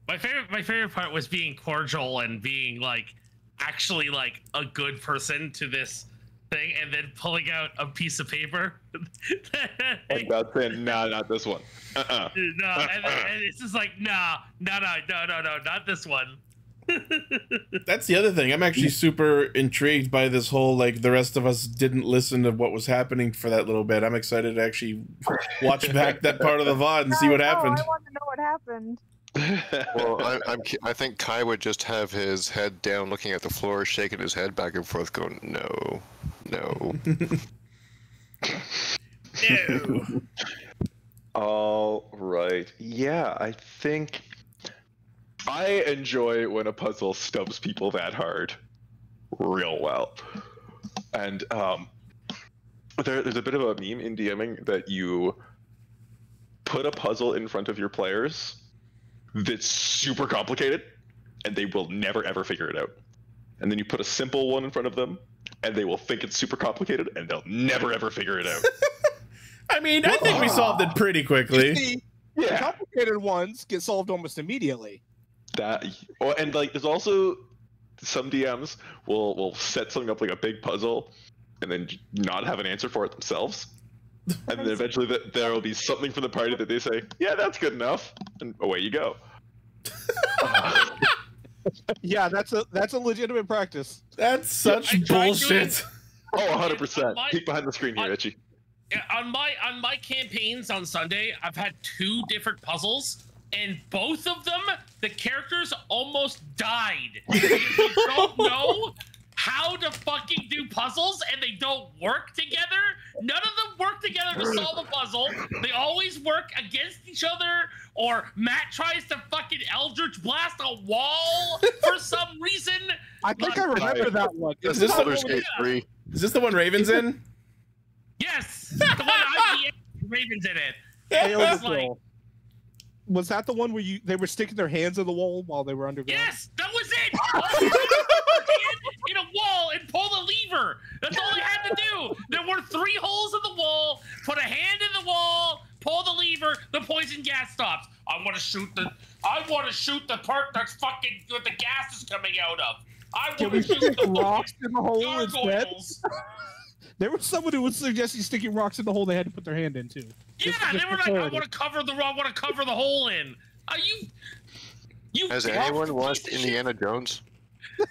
My favorite part was being cordial and being like actually like a good person to this thing, and then pulling out a piece of paper. And about saying, nah, not this one. No, and it's just like, no, not this one. That's the other thing. I'm actually super intrigued by this whole, like, the rest of us didn't listen to what was happening for that little bit. I'm excited to actually watch back that part of the VOD and see what happened. I want to know what happened. Well, I think Kai would just have his head down, looking at the floor, shaking his head back and forth, going, "No, no." No. All right. Yeah, I think I enjoy when a puzzle stubs people that hard real well. And there's a bit of a meme in DMing that you put a puzzle in front of your players that's super complicated, and they will never ever figure it out. And then you put a simple one in front of them, and they will think it's super complicated, and they'll never ever figure it out. I mean, I think we solved it pretty quickly. See, the complicated ones get solved almost immediately. And like, there's also some DMs will set something up like a big puzzle, and then not have an answer for it themselves. And then eventually there will be something from the party that they say, "Yeah, that's good enough," and away you go. Yeah, that's a legitimate practice. That's such bullshit. Oh, 100%. Peek behind the screen here, Itchy. On my campaigns on Sunday, I've had 2 different puzzles, and both of them, the characters almost died. Because they don't know how to fucking do puzzles, and they don't work together. None of them work together to solve a puzzle. They always work against each other, or Matt tries to fucking Eldritch Blast a wall for some reason. I think I remember that one. Is this Baldur's Gate 3? Is this the one Raven's in? Yes, the one I'm the Ravens in it. It's like, was that the one where they were sticking their hands in the wall while they were underground? yes, that was it. All you did was put your hand in a wall and pull the lever. That's all they had to do. There were 3 holes in the wall. Put a hand in the wall. Pull the lever. The poison gas stops. I want to shoot the part that's fucking what the gas is coming out of. I want to shoot the rocks in the hole instead. gargoyles. There was someone who was suggesting sticking rocks in the hole they had to put their hand in too. Yeah, they were like, I want to cover the hole in. You Has anyone watched Indiana Jones?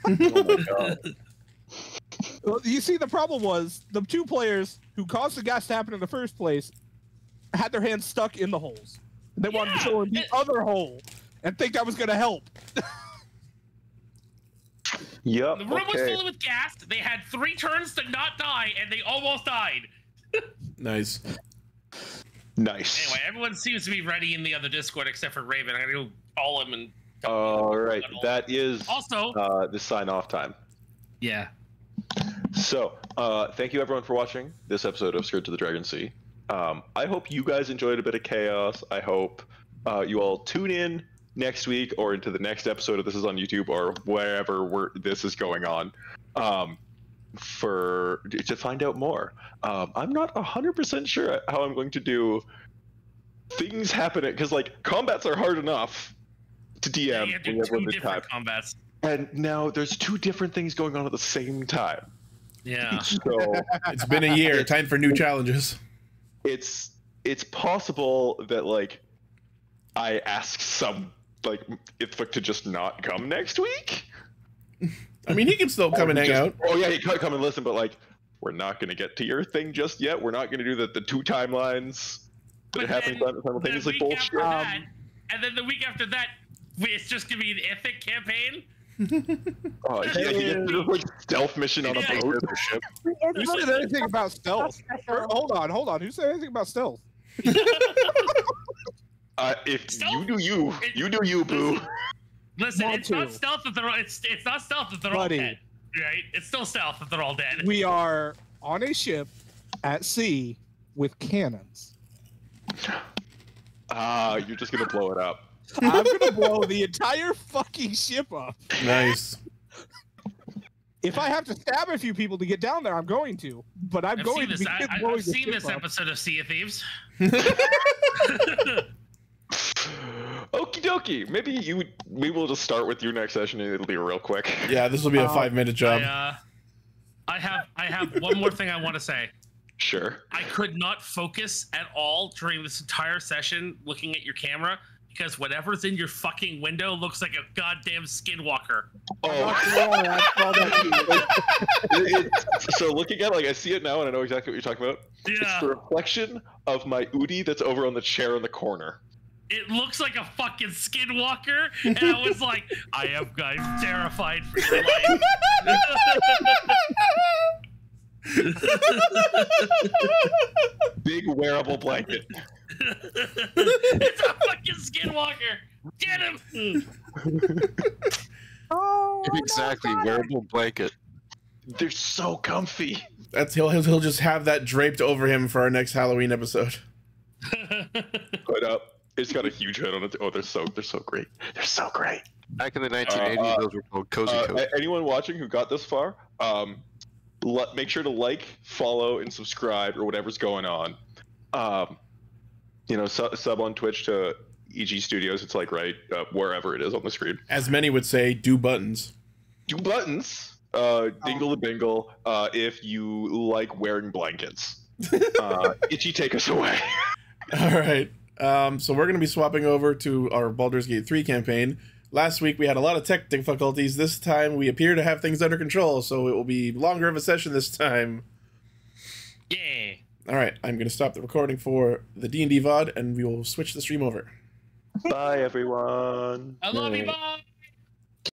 Oh my god. Well, you see, the problem was the 2 players who caused the gas to happen in the first place had their hands stuck in the holes. They wanted to show in the other hole and think that was going to help. Yep. The room was filled with gas. They had 3 turns to not die, and they almost died. Nice. Nice. Anyway, everyone seems to be ready in the other Discord except for Raven. I'm gonna go call him and. All right, that is also the sign-off time. Yeah. So, thank you everyone for watching this episode of Scourge of the Dragon Sea. I hope you guys enjoyed a bit of chaos. I hope you all tune in next week or into the next episode of This Is on YouTube or wherever this is going on to find out more. I'm not 100% sure how I'm going to do things happening because like combats are hard enough to DM. Yeah, you have to do 2 different combats. And now there's 2 different things going on at the same time. Yeah. So It's been a year. Time for new challenges. It's possible that like I ask some like Ithvik to just not come next week. I mean, he can still come and hang out. Oh yeah, he could come and listen, but like we're not going to get to your thing just yet. We're not going to do the 2 timelines that are happening simultaneously. Bullshit. And then the week after that, it's just going to be an Ithvik campaign. Oh, yeah, he gets to like stealth mission on a boat or ship. Who said anything about stealth? Hold on. Who said anything about stealth? If you do you do you, boo. Listen, it's not stealth if they're all, it's not stealth if they're all dead, right? It's still stealth if they're all dead. We are on a ship at sea with cannons. You're just gonna blow it up. I'm gonna blow the entire fucking ship up. Nice. If I have to stab a few people to get down there, I'm going to. But I'm going to be blowing I've the seen ship this up. episode of Sea of Thieves. Okie dokie. Maybe we will just start with your next session and it'll be real quick. Yeah, this will be a 5-minute job. I have one more thing I want to say. Sure. I could not focus at all during this entire session looking at your camera because whatever's in your fucking window looks like a goddamn skinwalker. So looking at it, like I see it now and I know exactly what you're talking about. Yeah. It's the reflection of my Udi that's over on the chair in the corner. it looks like a fucking skinwalker, and I was like, I'm terrified for your life. Big wearable blanket. It's a fucking skinwalker. Get him. Oh, Exactly, wearable blanket. They're so comfy. That's he'll just have that draped over him for our next Halloween episode. But it's got a huge head on it. Oh, they're so great. They're so great. Back in the 1980s, those were called cozy coats. Anyone watching who got this far, make sure to like, follow, and subscribe or whatever's going on. Sub on Twitch to EG Studios. It's like wherever it is on the screen. As many would say, do buttons. Do buttons. Dingle the bingle. If you like wearing blankets. Itchy, take us away. All right. So we're going to be swapping over to our Baldur's Gate 3 campaign. Last week we had a lot of tech difficulties. This time we appear to have things under control, so it will be longer of a session this time. Yeah. All right. I'm going to stop the recording for the D&D VOD, and we will switch the stream over. Bye, everyone. I love you, bye.